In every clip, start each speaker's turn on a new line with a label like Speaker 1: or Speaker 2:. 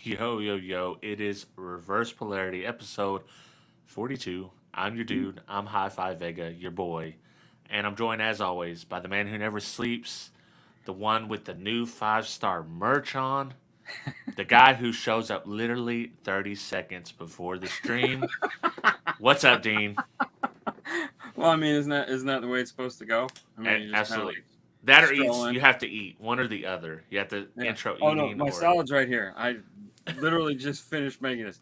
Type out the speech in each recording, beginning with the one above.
Speaker 1: Yo, yo, yo. It is Reverse Polarity episode 42. I'm your dude. I'm Hi-Fi Vega, your boy. And I'm joined, as always, by the man who never sleeps, the one with the new 5-star merch on, the guy who shows up literally 30 seconds before the stream. What's up, Dean?
Speaker 2: Well, I mean, isn't that the way it's supposed to go? I mean, you just kind of
Speaker 1: Absolutely.
Speaker 2: like
Speaker 1: That or
Speaker 2: stroll
Speaker 1: eats.
Speaker 2: in.
Speaker 1: You have to eat. One or the other. You have to
Speaker 2: Yeah.
Speaker 1: intro
Speaker 2: Oh no,
Speaker 1: eating
Speaker 2: my
Speaker 1: or.
Speaker 2: salad's right here. I literally just finished making this.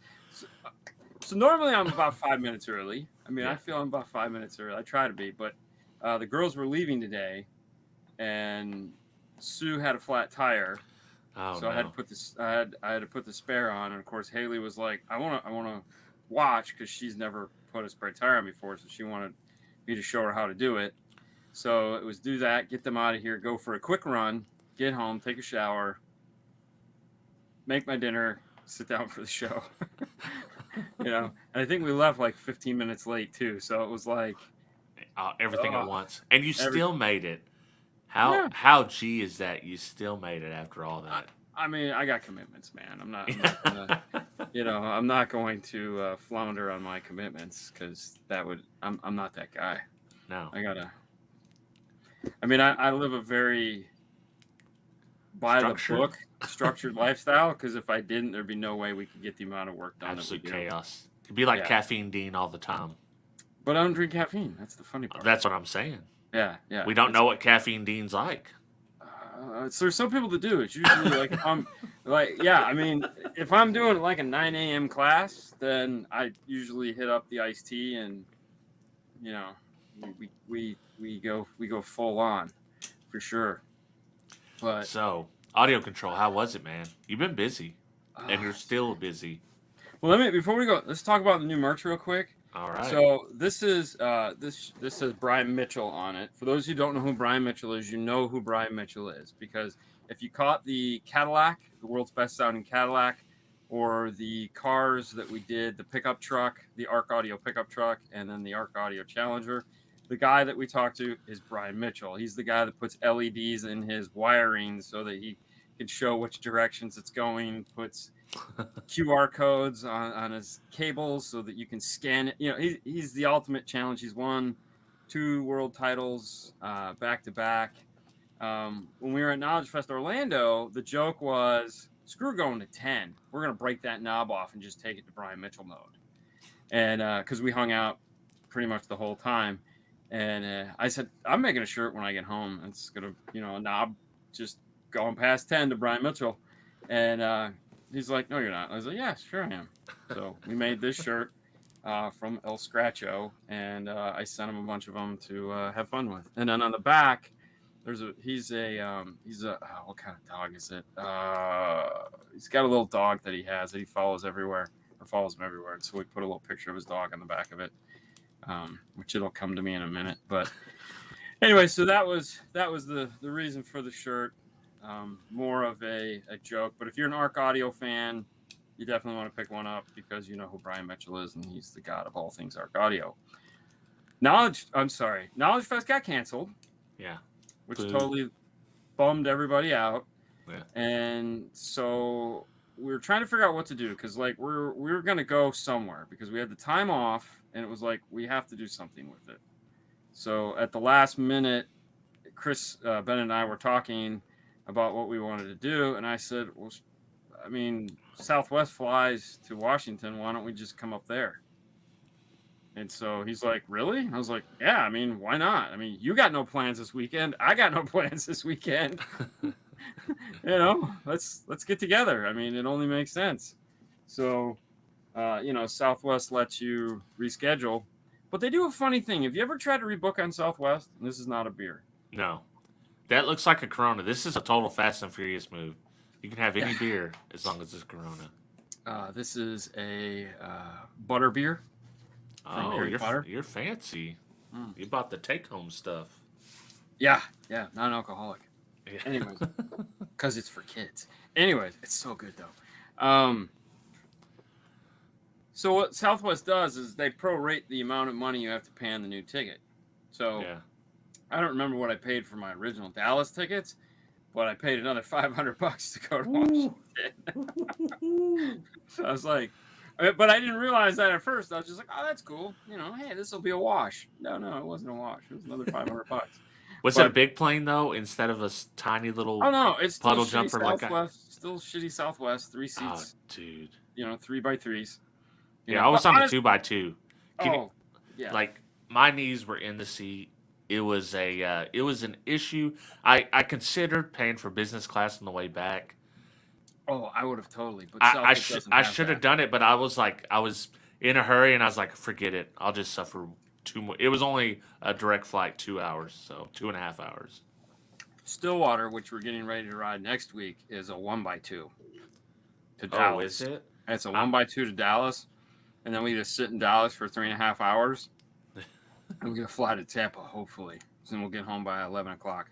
Speaker 2: So normally I'm about 5 minutes early. I mean, I
Speaker 1: Yeah.
Speaker 2: feel I'm about 5 minutes early. I try to be, but the girls were leaving today, and Sue had a flat tire,
Speaker 1: Oh,
Speaker 2: so I had to
Speaker 1: no.
Speaker 2: put this. I had to put the spare on, and of course Haley was like, I wanna watch because she's never put a spare tire on before, so she wanted me to show her how to do it. So it was do that, get them out of here, go for a quick run, get home, take a shower, make my dinner, sit down for the show. And I think we left like 15 minutes late too. So it was like,
Speaker 1: Everything at
Speaker 2: oh,
Speaker 1: once. And you
Speaker 2: every
Speaker 1: still made it.
Speaker 2: yeah.
Speaker 1: How G is that? You still made it after all
Speaker 2: I,
Speaker 1: that.
Speaker 2: I mean, I got commitments, man. I'm not going to flounder on my commitments because that would. I'm not that guy.
Speaker 1: No.
Speaker 2: I gotta. I mean, I live a very by the
Speaker 1: Structured.
Speaker 2: book structured lifestyle because if I didn't, there'd be no way we could get the amount of work done that we
Speaker 1: Absolute
Speaker 2: do.
Speaker 1: chaos. It'd be like
Speaker 2: Yeah,
Speaker 1: Caffeine Dean all the time.
Speaker 2: but I don't drink caffeine. That's the funny part.
Speaker 1: That's what I'm saying.
Speaker 2: Yeah, yeah.
Speaker 1: We don't
Speaker 2: It's
Speaker 1: know what Caffeine Dean's like.
Speaker 2: so there's some people that do. It's usually like if I'm like yeah. I mean, if I'm doing like a 9 a.m. class, then I usually hit up the iced tea and you know we go full on for sure. But
Speaker 1: So, audio control, how was it, man? You've been busy. And you're
Speaker 2: uh,
Speaker 1: still busy.
Speaker 2: well, before we go, let's talk about the new merch real quick.
Speaker 1: All right.
Speaker 2: So this is this says Brian Mitchell on it. For those who don't know who Brian Mitchell is, you know who Brian Mitchell is because if you caught the Cadillac, the world's best sounding Cadillac, or the cars that we did, the pickup truck, the Arc Audio pickup truck, and then the Arc Audio Challenger, the guy that we talked to is Brian Mitchell. He's the guy that puts LEDs in his wiring so that he can show which directions it's going, puts QR codes on his cables so that you can scan it. He's the ultimate challenge. He's won 2 world titles back to back. When we were at Knowledge Fest Orlando, the joke was, screw going to 10. We're going to break that knob off and just take it to Brian Mitchell mode. And because we hung out pretty much the whole time. And I said, I'm making a shirt when I get home. It's going to, a knob just going past 10 to Brian Mitchell. And he's like, no, you're not. I was like, yeah, sure I am. So we made this shirt from El Scratcho, and I sent him a bunch of them to have fun with. And then on the back, he's a what kind of dog is it? He's got a little dog that he has that he follows everywhere, or follows him everywhere. And so we put a little picture of his dog on the back of it, which it'll come to me in a minute. But anyway, so that was the reason for the shirt. More of a joke, but if you're an Arc Audio fan, you definitely want to pick one up because you know who Brian Mitchell is, and he's the god of all things Arc Audio. Knowledge Fest got canceled,
Speaker 1: Yeah.
Speaker 2: which
Speaker 1: Boo.
Speaker 2: totally bummed everybody out.
Speaker 1: Yeah.
Speaker 2: And so we were trying to figure out what to do because like we were gonna go somewhere because we had the time off, and it was like we have to do something with it. So at the last minute, Chris, Ben, and I were talking about what we wanted to do, and I said, well, I mean, Southwest flies to Washington, why don't we just come up there? And so he's like, really? I was like, yeah, I mean, why not? I mean, you got no plans this weekend, I got no plans this weekend. Let's get together. I mean, it only makes sense. So Southwest lets you reschedule, but they do a funny thing. Have you ever tried to rebook on Southwest? And this is not a beer.
Speaker 1: No. That looks like a Corona. This is a total Fast and Furious move. You can have any beer as long as it's Corona.
Speaker 2: This is a butter beer from
Speaker 1: Oh,
Speaker 2: Harry Potter.
Speaker 1: you're fancy.
Speaker 2: Mm.
Speaker 1: You bought the take-home stuff.
Speaker 2: Yeah, non-alcoholic.
Speaker 1: Yeah.
Speaker 2: Anyways, because it's for kids. Anyways, it's so good though. So what Southwest does is they prorate the amount of money you have to pay on the new ticket. So
Speaker 1: Yeah.
Speaker 2: I don't remember what I paid for my original Dallas tickets, but I paid another $500 to go to
Speaker 1: Ooh.
Speaker 2: Washington. So I was like, but I didn't realize that at first. I was just like, oh, that's cool. You know, hey, this will be a wash. No, it wasn't a wash. It was another $500.
Speaker 1: Was it a big plane though, instead of a tiny little?
Speaker 2: Oh no, it's still
Speaker 1: puddle
Speaker 2: shitty
Speaker 1: jumper like
Speaker 2: Southwest. Still shitty Southwest. 3
Speaker 1: Oh,
Speaker 2: seats.
Speaker 1: dude.
Speaker 2: You know, 3x3s.
Speaker 1: Yeah, I was on a 2x2.
Speaker 2: Yeah.
Speaker 1: Like my knees were in the seat. It was an issue. I considered paying for business class on the way back.
Speaker 2: Oh, I would have totally. But
Speaker 1: I
Speaker 2: I
Speaker 1: should have done it, but I was in a hurry, and I was like, forget it. I'll just suffer 2 more. It was only a direct flight, 2 hours, so 2.5 hours.
Speaker 2: Stillwater, which we're getting ready to ride next week, is a 1x2 to Dallas.
Speaker 1: Oh, is it?
Speaker 2: It's a 1x2 to Dallas, and then we just sit in Dallas for 3.5 hours. And we're gonna fly to Tampa, hopefully. So then we'll get home by 11 o'clock.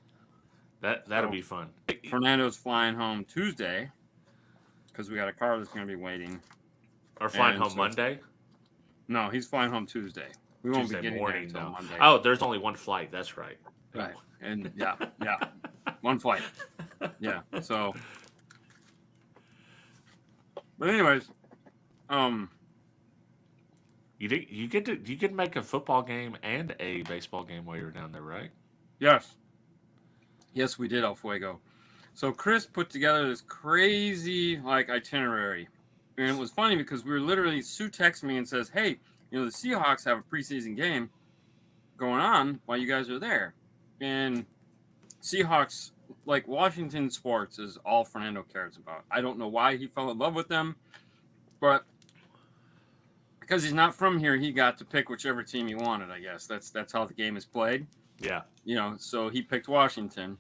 Speaker 1: That'll be fun.
Speaker 2: Fernando's flying home Tuesday because we got a car that's gonna be waiting.
Speaker 1: Or flying home Monday?
Speaker 2: No, he's flying home Tuesday. We won't
Speaker 1: Tuesday
Speaker 2: be getting
Speaker 1: morning
Speaker 2: there until Monday.
Speaker 1: Oh, there's only one flight. That's right.
Speaker 2: Right. And yeah, one flight. Yeah. So, but anyways,
Speaker 1: you get to make a football game and a baseball game while you're down there, right?
Speaker 2: Yes, we did, El Fuego. So Chris put together this crazy itinerary, and it was funny because we were literally, Sue texted me and says, "Hey, the Seahawks have a preseason game going on while you guys are there," and Seahawks, like Washington sports, is all Fernando cares about. I don't know why he fell in love with them, but because he's not from here, he got to pick whichever team he wanted. I guess that's how the game is played.
Speaker 1: Yeah.
Speaker 2: So he picked Washington,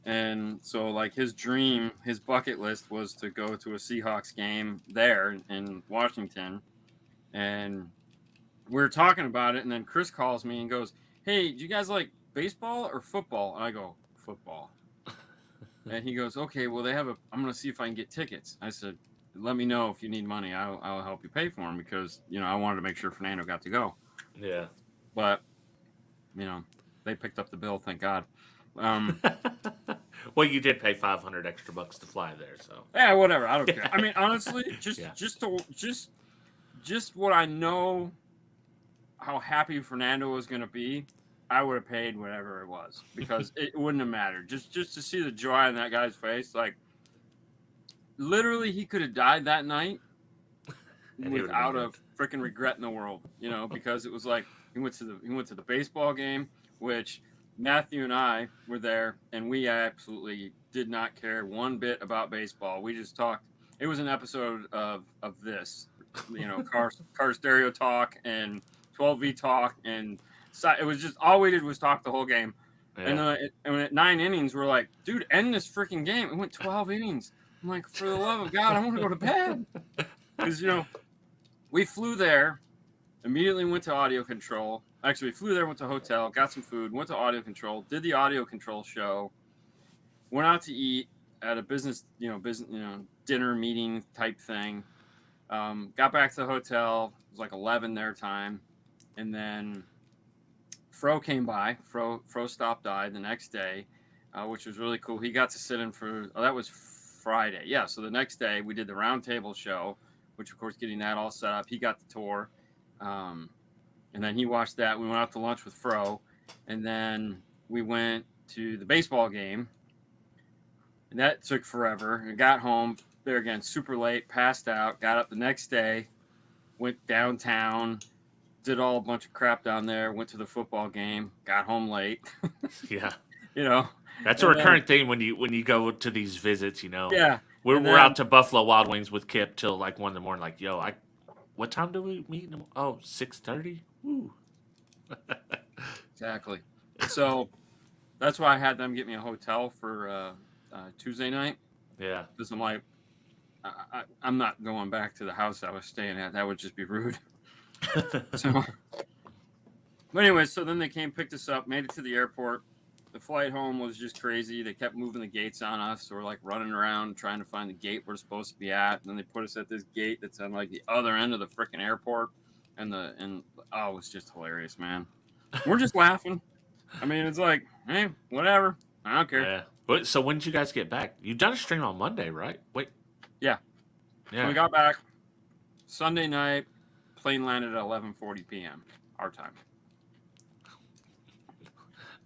Speaker 2: and so his dream, his bucket list was to go to a Seahawks game there in Washington, and we were talking about it, and then Chris calls me and goes, "Hey, do you guys like baseball or football?" And I go, "Football." And he goes, "Okay, well I'm going to see if I can get tickets." I said, "Let me know if you need money. I'll help you pay for them because, I wanted to make sure Fernando got to go."
Speaker 1: Yeah.
Speaker 2: But, they picked up the bill, thank God.
Speaker 1: Well, you did pay $500 extra to fly there, so.
Speaker 2: Yeah, whatever. I don't care. I mean, honestly, just what I know how happy Fernando was going to be, I would have paid whatever it was because it wouldn't have mattered. Just to see the joy on that guy's face, literally, he could have died that night without a freaking regret in the world, because it was he went to the baseball game, which Matthew and I were there, and we absolutely did not care one bit about baseball. We just talked. It was an episode of this, car stereo talk and 12V talk, and it was just all we did was talk the whole game. Yeah. And at 9 innings, we're like, "Dude, end this freaking game." It went 12 innings. I'm like, for the love of God, I want to go to bed. Because, we flew there, immediately went to audio control. Actually, we flew there, went to a hotel, got some food, went to audio control, did the audio control show, went out to eat at a business dinner meeting type thing. Got back to the hotel. It was 11 their time. And then Fro came by. Fro stopped by the next day, which was really cool. He got to sit in for, that was Friday. Yeah, so the next day we did the roundtable show, which of course getting that all set up. He got the tour, and then he watched that. We went out to lunch with Fro, and then we went to the baseball game, and that took forever. I got home there again super late, passed out, got up the next day, went downtown, did a bunch of crap down there, went to the football game, got home late.
Speaker 1: Yeah.
Speaker 2: That's
Speaker 1: a recurring thing when you go to these visits,
Speaker 2: Yeah.
Speaker 1: We're out to Buffalo Wild Wings with Kip till 1 in the morning. What time do we meet? 6:30? Woo.
Speaker 2: Exactly. So that's why I had them get me a hotel for Tuesday night.
Speaker 1: Yeah.
Speaker 2: Because I'm like, I'm not going back to the house I was staying at. That would just be rude. But anyway, so then they came, picked us up, made it to the airport. The flight home was just crazy. They kept moving the gates on us. So we're running around trying to find the gate we're supposed to be at. And then they put us at this gate that's on the other end of the freaking airport. And it was just hilarious, man. We're just laughing. I mean, it's hey, whatever. I don't care.
Speaker 1: Yeah. But when did you guys get back? You done a stream on Monday, right? Wait.
Speaker 2: Yeah.
Speaker 1: Yeah.
Speaker 2: So we got back. Sunday night, plane landed at 11:40 p.m. our time.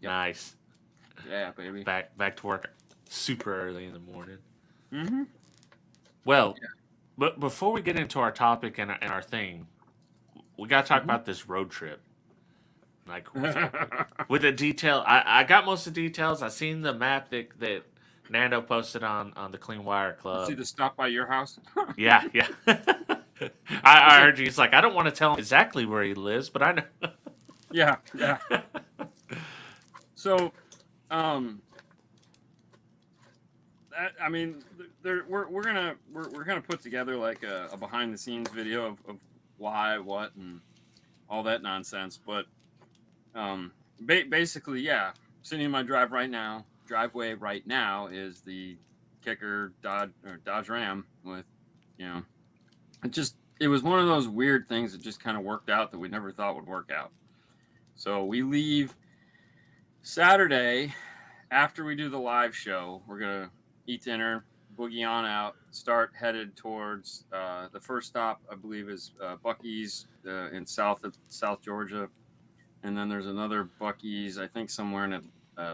Speaker 2: Yep.
Speaker 1: Nice.
Speaker 2: Yeah, baby.
Speaker 1: Back to work super early in the morning.
Speaker 2: Mm-hmm.
Speaker 1: Well, but before we get into our topic and our thing, we got to talk about this road trip. Like, with the detail, I got most of the details. I seen the map that Nando posted on the Clean Wire Club.
Speaker 2: See the stop by your house?
Speaker 1: Yeah. I heard you. He's like, I don't want to tell him exactly where he lives, but I know.
Speaker 2: Yeah. So, I mean, we're gonna put together like a behind the scenes video of why, what, and all that nonsense. But basically, yeah, sitting in my driveway right now is the Kicker Dodge Ram with, it was one of those weird things that just kind of worked out that we never thought would work out. So we leave Saturday after we do the live show. We're gonna eat dinner, boogie on out, start headed towards the first stop, I believe, is Buc-ee's in South Georgia, and then there's another Buc-ee's, I think, somewhere in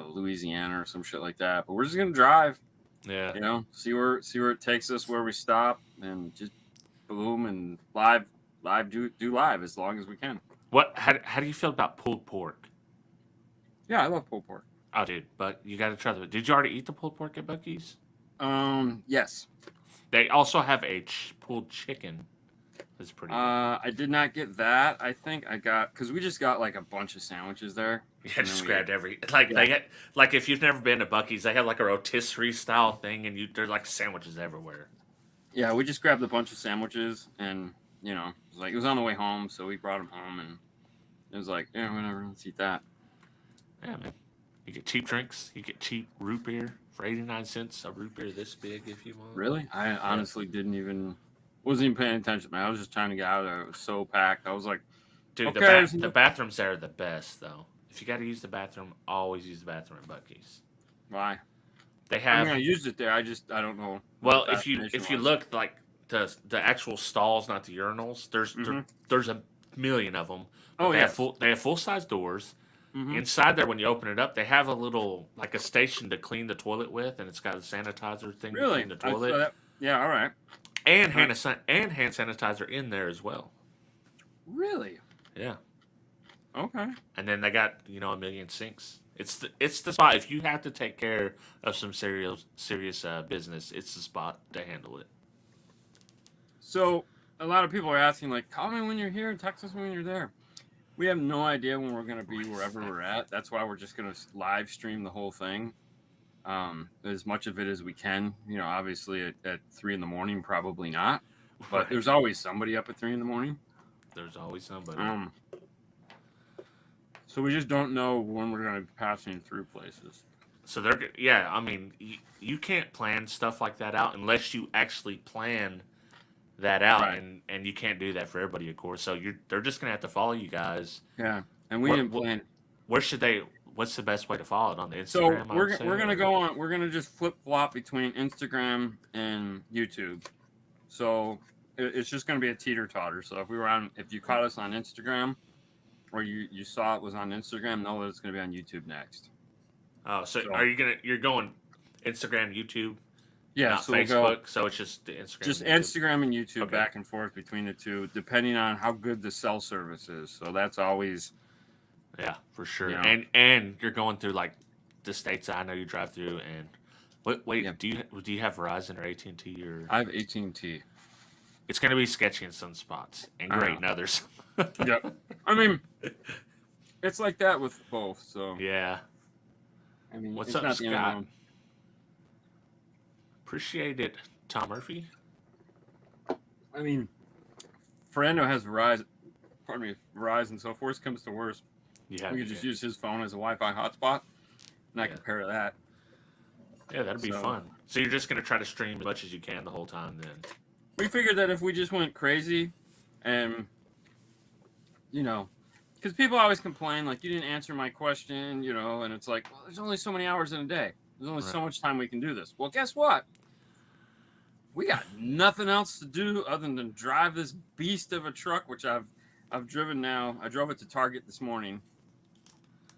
Speaker 2: Louisiana or some shit like that. But we're just gonna drive, see where it takes us, where we stop, and just boom and do live as long as we can.
Speaker 1: How do you feel about pulled pork?
Speaker 2: Yeah, I love pulled pork.
Speaker 1: Oh, dude, but you got to try the. Did you already eat the pulled pork at Buc-ee's?
Speaker 2: Yes.
Speaker 1: They also have a pulled chicken. That's pretty good.
Speaker 2: I did not get that. I think I got, because we just got like a bunch of sandwiches there.
Speaker 1: Yeah, just grabbed they get, like, if you've never been to Buc-ee's, they have like a rotisserie style thing, and there's like sandwiches everywhere.
Speaker 2: Yeah, we just grabbed a bunch of sandwiches, and it was on the way home, so we brought them home, and it was like, yeah, whatever, let's eat that.
Speaker 1: Yeah, man. You get cheap drinks. You get cheap root beer for 89 cents. A root beer this big, if you want.
Speaker 2: Really? I honestly wasn't even paying attention, man. I was just trying to get out of there. It was so packed. I was like,
Speaker 1: dude,
Speaker 2: okay,
Speaker 1: the bathrooms there are the best, though. If you got to use the bathroom, always use the bathroom at Buc-ee's.
Speaker 2: Why?
Speaker 1: They have.
Speaker 2: I'm gonna use it there. I don't know.
Speaker 1: Well, if you look, like, the actual stalls, not the urinals, there's a million of them.
Speaker 2: Oh yeah.
Speaker 1: They have full size doors.
Speaker 2: Mm-hmm.
Speaker 1: Inside there, when you open it up, they have a little, like, a station to clean the toilet with, and it's got a sanitizer thing to clean the toilet.
Speaker 2: Yeah, all right.
Speaker 1: And hand sanitizer in there as well.
Speaker 2: Really?
Speaker 1: Yeah.
Speaker 2: Okay.
Speaker 1: And then they got, a million sinks. It's the spot. If you have to take care of some serious business, it's the spot to handle it.
Speaker 2: So a lot of people are asking, like, call me when you're here and text us when you're there. We have no idea when we're going to be wherever we're at. That's why we're just going to live stream the whole thing, as much of it as we can. Obviously at 3 a.m, probably not. But
Speaker 1: Right.
Speaker 2: There's always somebody up at 3 a.m.
Speaker 1: There's always somebody.
Speaker 2: So we just don't know when we're going to be passing through places.
Speaker 1: So you can't plan stuff like that out unless you actually plan that out,
Speaker 2: Right.
Speaker 1: and you can't do that for everybody, of course. So they're just gonna have to follow you guys.
Speaker 2: Yeah, and we didn't plan.
Speaker 1: What's the best way to follow it on the Instagram?
Speaker 2: So we're gonna go on. We're gonna just flip flop between Instagram and YouTube. So it's just gonna be a teeter totter. So if you caught us on Instagram, or you saw it was on Instagram, know that it's gonna be on YouTube next.
Speaker 1: Oh, so you're going Instagram, YouTube?
Speaker 2: Yeah,
Speaker 1: not
Speaker 2: so
Speaker 1: Facebook. So it's just the Instagram.
Speaker 2: Just
Speaker 1: and
Speaker 2: Instagram and YouTube, back and forth between the two, depending on how good the cell service is. So that's always.
Speaker 1: Yeah, for sure. And you're going through, like, the states I know you drive through. And wait, do you have Verizon or AT&T or?
Speaker 2: I have AT&T.
Speaker 1: It's going to be sketchy in some spots and great in others.
Speaker 2: Yep. I mean, it's like that with both. So
Speaker 1: yeah.
Speaker 2: I mean,
Speaker 1: What's
Speaker 2: it's
Speaker 1: up,
Speaker 2: not the
Speaker 1: Scott?
Speaker 2: end.
Speaker 1: Appreciate it, Tom Murphy.
Speaker 2: I mean, Fernando has Verizon. Pardon me, Verizon. So if worse comes to worse, we could just use his phone as a Wi-Fi hotspot, and I compare to that.
Speaker 1: Yeah, that'd be fun. So you're just gonna try to stream as much as you can the whole time, then?
Speaker 2: We figured that if we just went crazy, and because people always complain, like, you didn't answer my question, and it's like, well, there's only so many hours in a day. There's only so much time we can do this. Well, guess what? we got nothing else to do other than drive this beast of a truck, which I've driven now. I drove it to Target this morning,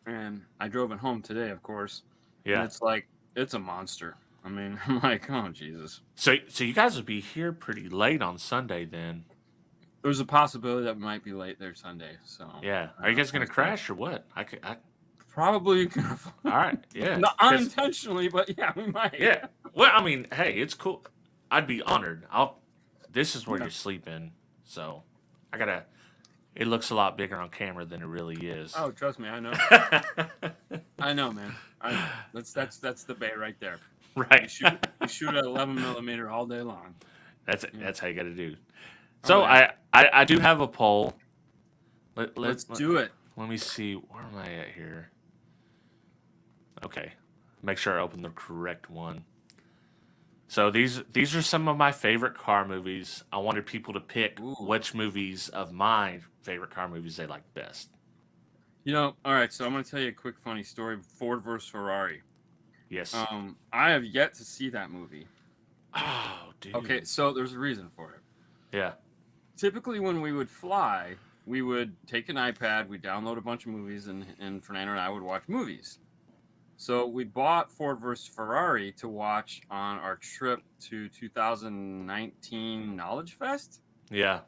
Speaker 2: and I drove it home today, of course.
Speaker 1: Yeah.
Speaker 2: And it's like, it's a monster. I mean, I'm like, oh, Jesus.
Speaker 1: So you guys will be here pretty late on Sunday then.
Speaker 2: There's a possibility that we might be late there Sunday. So
Speaker 1: Yeah. Are you guys going to crash or what? I
Speaker 2: probably gonna.
Speaker 1: All right. Yeah.
Speaker 2: Not unintentionally, but yeah, we might.
Speaker 1: Yeah. Well, I mean, hey, it's cool. I'd be honored. This is where you're sleeping, so I gotta. It looks a lot bigger on camera than it really is.
Speaker 2: Oh, trust me, I know. I know, man. I know. That's the bay right there.
Speaker 1: Right.
Speaker 2: You shoot at 11mm all day long.
Speaker 1: That's how you got to do. So I do have a poll.
Speaker 2: Let's do it.
Speaker 1: Let me see. Where am I at here? Okay. Make sure I open the correct one. So these are some of my favorite car movies. I wanted people to pick which movies of my favorite car movies they like best.
Speaker 2: All right, so I'm going to tell you a quick funny story. Ford versus Ferrari.
Speaker 1: Yes.
Speaker 2: I have yet to see that movie.
Speaker 1: Oh, dude.
Speaker 2: Okay, so there's a reason for it.
Speaker 1: Yeah.
Speaker 2: Typically, when we would fly, we would take an iPad, we'd download a bunch of movies, and Fernando and I would watch movies. So we bought Ford vs. Ferrari to watch on our trip to 2019 Knowledge Fest.
Speaker 1: Yeah.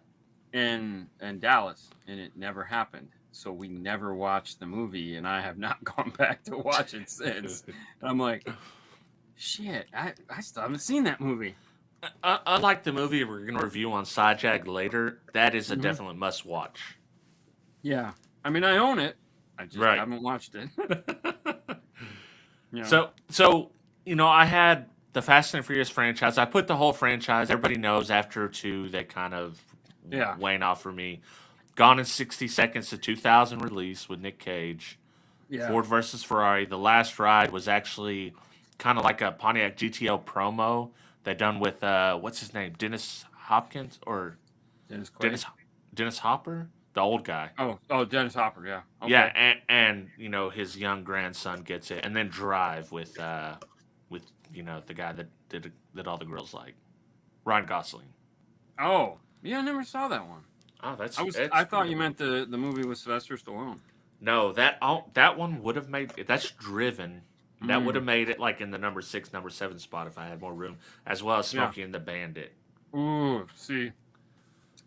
Speaker 2: In Dallas, and it never happened. So we never watched the movie, and I have not gone back to watch it since. And I'm like, shit, I still haven't seen that movie.
Speaker 1: Unlike the movie we're going to review on Sidejag later, that is a definite must-watch.
Speaker 2: Yeah. I mean, I own it. I just haven't watched it.
Speaker 1: So I had the Fast and Furious franchise. I put the whole franchise. Everybody knows after 2, they kind of wane off for me. Gone in 60 Seconds, the 2000 release with Nick Cage. Yeah. Ford versus Ferrari. The Last Ride was actually kind of like a Pontiac GTO promo they done with what's his name, Dennis Hopkins or Dennis Hopper, the old guy.
Speaker 2: Oh, Dennis Hopper, yeah.
Speaker 1: Okay. Yeah, and his young grandson gets it, and then Drive with the guy that all the girls like, Ryan Gosling.
Speaker 2: Oh, yeah, I never saw that one.
Speaker 1: Oh,
Speaker 2: I thought you meant the movie with Sylvester Stallone.
Speaker 1: No, that one would have made it. That's Driven. That would have made it like in the number 6, number 7 spot if I had more room, as well as Smokey and the Bandit.
Speaker 2: Ooh, see,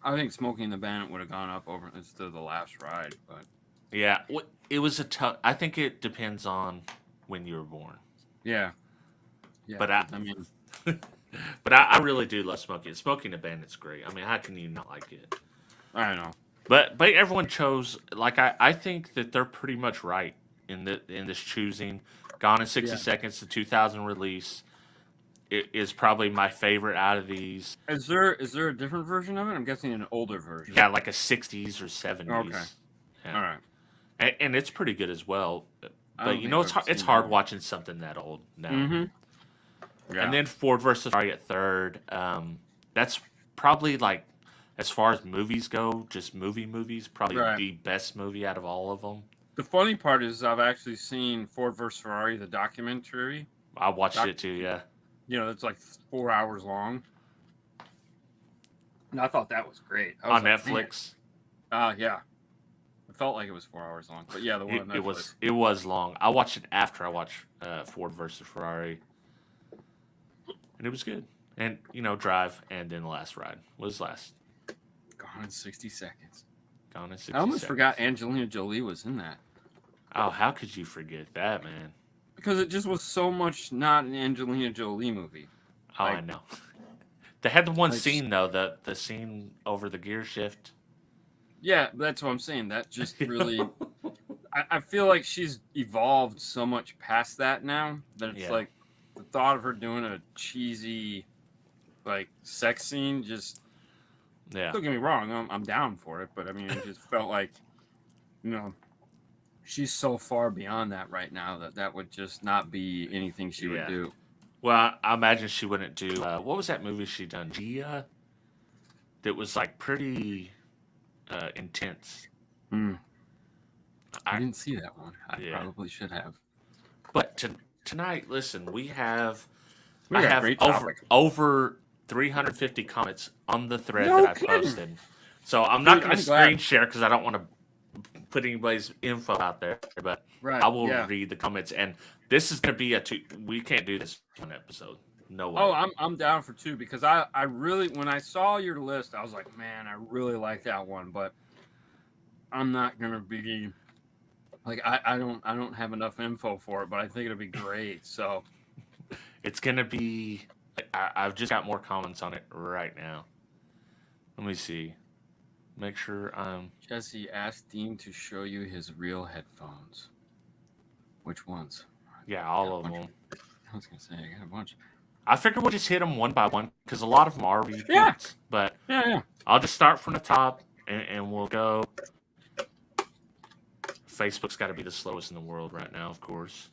Speaker 2: I think Smokey and the Bandit would have gone up over instead of The Last Ride, but
Speaker 1: yeah, it was a tough. I think it depends on when you were born.
Speaker 2: Yeah.
Speaker 1: But I really do love Smokey. Smokey and the Bandit's great. I mean, how can you not like it?
Speaker 2: I know.
Speaker 1: But everyone chose, like, I think that they're pretty much right in this choosing. Gone in 60 Seconds, the 2000 release, it is probably my favorite out of these.
Speaker 2: Is there a different version of it? I'm guessing an older version.
Speaker 1: Yeah, like a 60s or 70s.
Speaker 2: Okay.
Speaker 1: Yeah.
Speaker 2: All right.
Speaker 1: And it's pretty good as well. But it's hard watching something that old now.
Speaker 2: Mm-hmm. Yeah.
Speaker 1: And then Ford versus Ferrari at third. That's probably like, as far as movies go, just movies, probably the best movie out of all of them.
Speaker 2: The funny part is I've actually seen Ford vs. Ferrari, the documentary.
Speaker 1: I watched it too, yeah.
Speaker 2: It's like 4 hours long. And I thought that was great.
Speaker 1: On Netflix?
Speaker 2: Yeah. It felt like it was 4 hours long. But yeah, the one on Netflix.
Speaker 1: It was long. I watched it after I watched Ford versus Ferrari. And it was good. And, Drive and then The Last Ride was last.
Speaker 2: Gone in 60 Seconds.
Speaker 1: I
Speaker 2: almost forgot Angelina Jolie was in that.
Speaker 1: Oh, how could you forget that, man?
Speaker 2: Because it just was so much not an Angelina Jolie movie.
Speaker 1: Oh, I know. They had the one scene, though, the scene over the gear shift.
Speaker 2: Yeah, that's what I'm saying. That just really... I feel like she's evolved so much past that now that it's like the thought of her doing a cheesy, like, sex scene just...
Speaker 1: Yeah.
Speaker 2: Don't get me wrong, I'm down for it, but I mean, it just felt like, she's so far beyond that right now that would just not be anything she would do.
Speaker 1: Well, I imagine she wouldn't do. What was that movie she done? Gia? That was like pretty intense.
Speaker 2: I didn't see that one. I probably should have.
Speaker 1: But tonight, listen, I have
Speaker 2: great topic.
Speaker 1: over 350 comments on the thread
Speaker 2: No
Speaker 1: that I
Speaker 2: kidding.
Speaker 1: posted. So I'm not
Speaker 2: Dude,
Speaker 1: going to
Speaker 2: I'm glad.
Speaker 1: screen share because I don't want to put anybody's info out there. But
Speaker 2: Right,
Speaker 1: I will
Speaker 2: yeah.
Speaker 1: read the comments. And this is going to be we can't do this one episode. No way.
Speaker 2: Oh, I'm down for 2 because I really, when I saw your list, I was like, man, I really like that one, but I'm not gonna be like I don't have enough info for it, but I think it'll be great. So
Speaker 1: it's gonna be. I've just got more comments on it right now. Let me see. Make sure I'm.
Speaker 2: Jesse asked Dean to show you his real headphones. Which ones?
Speaker 1: Yeah, all of them.
Speaker 2: I was gonna say I got a bunch.
Speaker 1: I figured we'll just hit them one by one because a lot of them are repeats.
Speaker 2: Yeah.
Speaker 1: But
Speaker 2: Yeah.
Speaker 1: I'll just start from the top and we'll go. Facebook's got to be the slowest in the world right now, of course.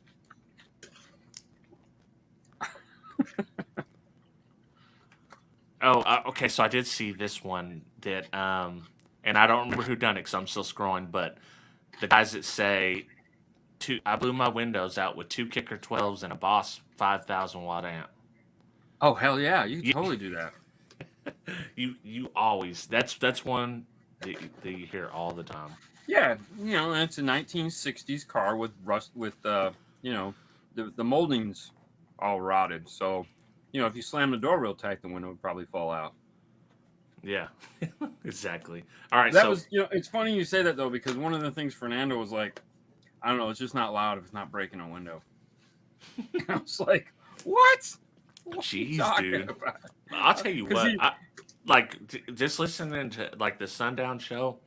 Speaker 1: Okay. So I did see this one that, and I don't remember who done it because I'm still scrolling. But the guys that say, I blew my windows out with 2 Kicker 12s and a Boss 5,000 watt amp.
Speaker 2: Oh hell yeah, you can totally do that.
Speaker 1: You always that's one that you hear all the time.
Speaker 2: Yeah, it's a 1960s car with rust with the moldings all rotted. So, if you slam the door real tight, the window would probably fall out.
Speaker 1: Yeah, exactly. All right,
Speaker 2: that was it's funny you say that though, because one of the things Fernando was like, I don't know, it's just not loud if it's not breaking a window. I was like, what?
Speaker 1: Jeez, dude. I'll tell you what. Just listening to like the Sundown show,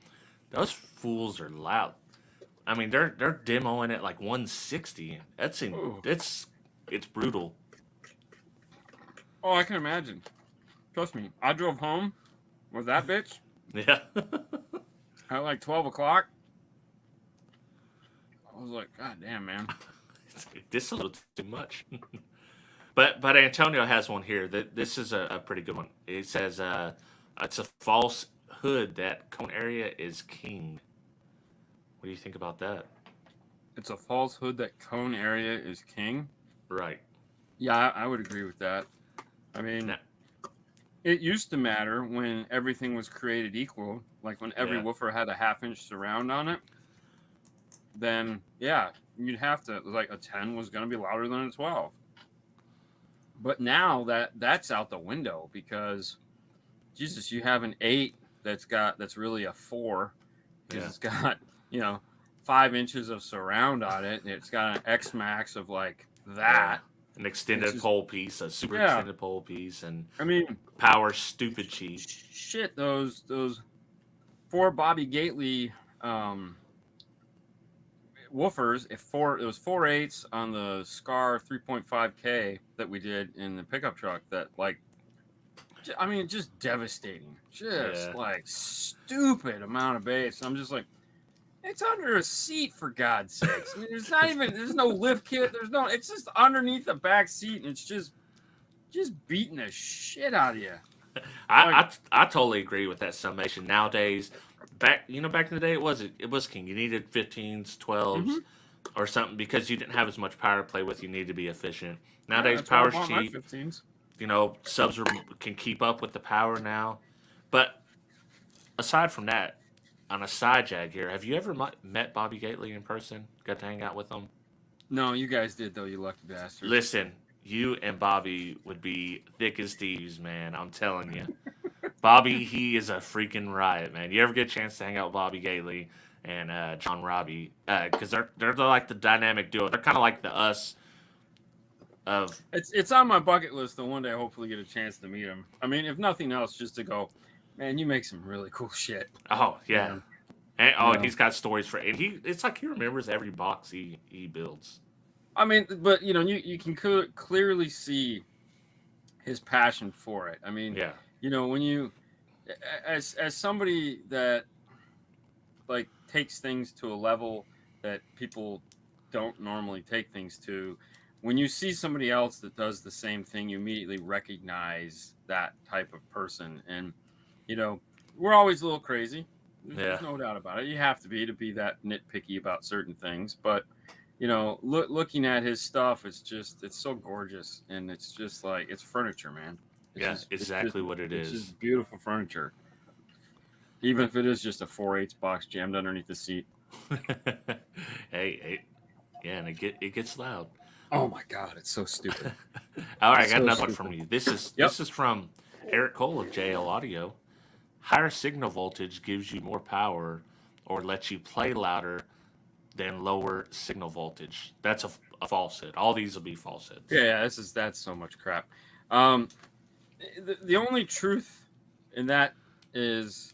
Speaker 1: those fools are loud. I mean, they're demoing it like 160. It's brutal.
Speaker 2: Oh, I can imagine. Trust me, I drove home with that bitch.
Speaker 1: Yeah.
Speaker 2: At like 12 o'clock. I was like, God damn, man.
Speaker 1: This is a little too much. But Antonio has one here. This is a pretty good one. It says it's a falsehood that cone area is king. What do you think about that?
Speaker 2: It's a falsehood that cone area is king?
Speaker 1: Right.
Speaker 2: Yeah, I would agree with that. I mean, it used to matter when everything was created equal, like when every woofer had a 1/2-inch surround on it. Then, yeah, you'd have to, like a 10 was going to be louder than a 12. But now that's out the window because, Jesus, you have an 8 that's really a 4. Yeah. It's got 5 inches of surround on it. It's got an X Max of like that.
Speaker 1: An extended pole piece, a super extended pole piece, and
Speaker 2: I mean
Speaker 1: power stupid cheap.
Speaker 2: Shit, those 4 Bobby Gately woofers. It was 4 8s on the Scar 3.5K that we did in the pickup truck. That just devastating. Just like stupid amount of bass. I'm just like, it's under a seat for God's sakes. I mean, there's no lift kit. It's just underneath the back seat, and it's just beating the shit out of you.
Speaker 1: I totally agree with that summation. Nowadays, back in the day, it was king. You needed 15s, 12s, or something because you didn't have as much power to play with. You need to be efficient. Nowadays, power's cheap.
Speaker 2: 15s.
Speaker 1: Subs can keep up with the power now. But aside from that, on a side jag here, have you ever met Bobby Gately in person? Got to hang out with him?
Speaker 2: No, you guys did though. You lucky bastards.
Speaker 1: Listen, you and Bobby would be thick as thieves, man. I'm telling you. Bobby, he is a freaking riot, man. You ever get a chance to hang out with Bobby Gately and John Robbie? Because they're like the dynamic duo. They're kind of like the us of.
Speaker 2: It's on my bucket list to one day hopefully get a chance to meet him. I mean, if nothing else, just to go, man, you make some really cool shit.
Speaker 1: Oh yeah, and he's got stories for it. It's like he remembers every box he builds.
Speaker 2: I mean, but you can clearly see his passion for it. I mean, when you, as somebody that like takes things to a level that people don't normally take things to, when you see somebody else that does the same thing, you immediately recognize that type of person. And we're always a little crazy. There's no doubt about it. You have to be that nitpicky about certain things, but. Looking at his stuff, it's so gorgeous, and it's just like it's furniture, man.
Speaker 1: Exactly what it
Speaker 2: It's
Speaker 1: is.
Speaker 2: just beautiful furniture. Even if it is just a 4/8 box jammed underneath the seat.
Speaker 1: hey, yeah, and it gets loud.
Speaker 2: Oh my god, it's so stupid.
Speaker 1: All right,
Speaker 2: It's
Speaker 1: I got
Speaker 2: so
Speaker 1: another one
Speaker 2: stupid.
Speaker 1: from you. This
Speaker 2: Yep.
Speaker 1: is from Eric Cole of JL Audio. Higher signal voltage gives you more power or lets you play louder than lower signal voltage. That's a falsehood. All these will be falsehoods.
Speaker 2: Yeah, that's so much crap. The only truth in that is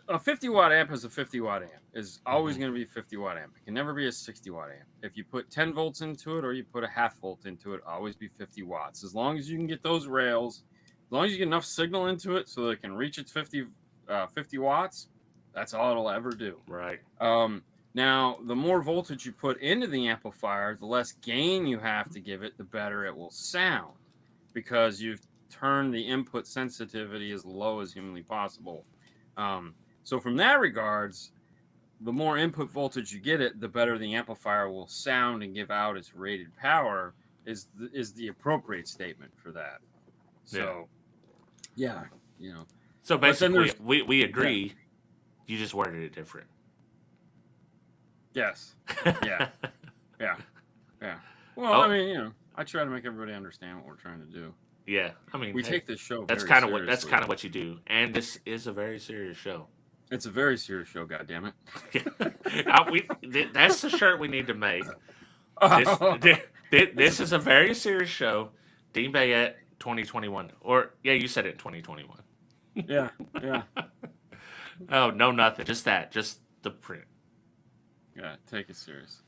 Speaker 2: a 50-watt amp is a 50-watt amp. Is always going to be a 50-watt amp. It can never be a 60-watt amp. If you put 10 volts into it or you put a half volt into it, always be 50 watts. As long as you can get those rails, as long as you get enough signal into it so that it can reach its 50 watts, that's all it'll ever do.
Speaker 1: Right.
Speaker 2: Now, the more voltage you put into the amplifier, the less gain you have to give it, the better it will sound, because you've turned the input sensitivity as low as humanly possible. So from that regards, the more input voltage you get it, the better the amplifier will sound and give out its rated power is the appropriate statement for that. So, yeah, you know.
Speaker 1: So basically, we agree. Yeah. You just worded it different.
Speaker 2: Yes. Yeah. Yeah. Well, I mean, you know, I try to make everybody understand what we're trying to do.
Speaker 1: Yeah, I mean,
Speaker 2: we take this show.
Speaker 1: That's kind of what you do, and this is a very serious show.
Speaker 2: It's a very serious show. God damn it!
Speaker 1: That's the shirt we need to make. This is a very serious show. Dean Bayette 2021, or you said it 2021.
Speaker 2: Yeah.
Speaker 1: Oh no, nothing. Just the print.
Speaker 2: Yeah, take it serious.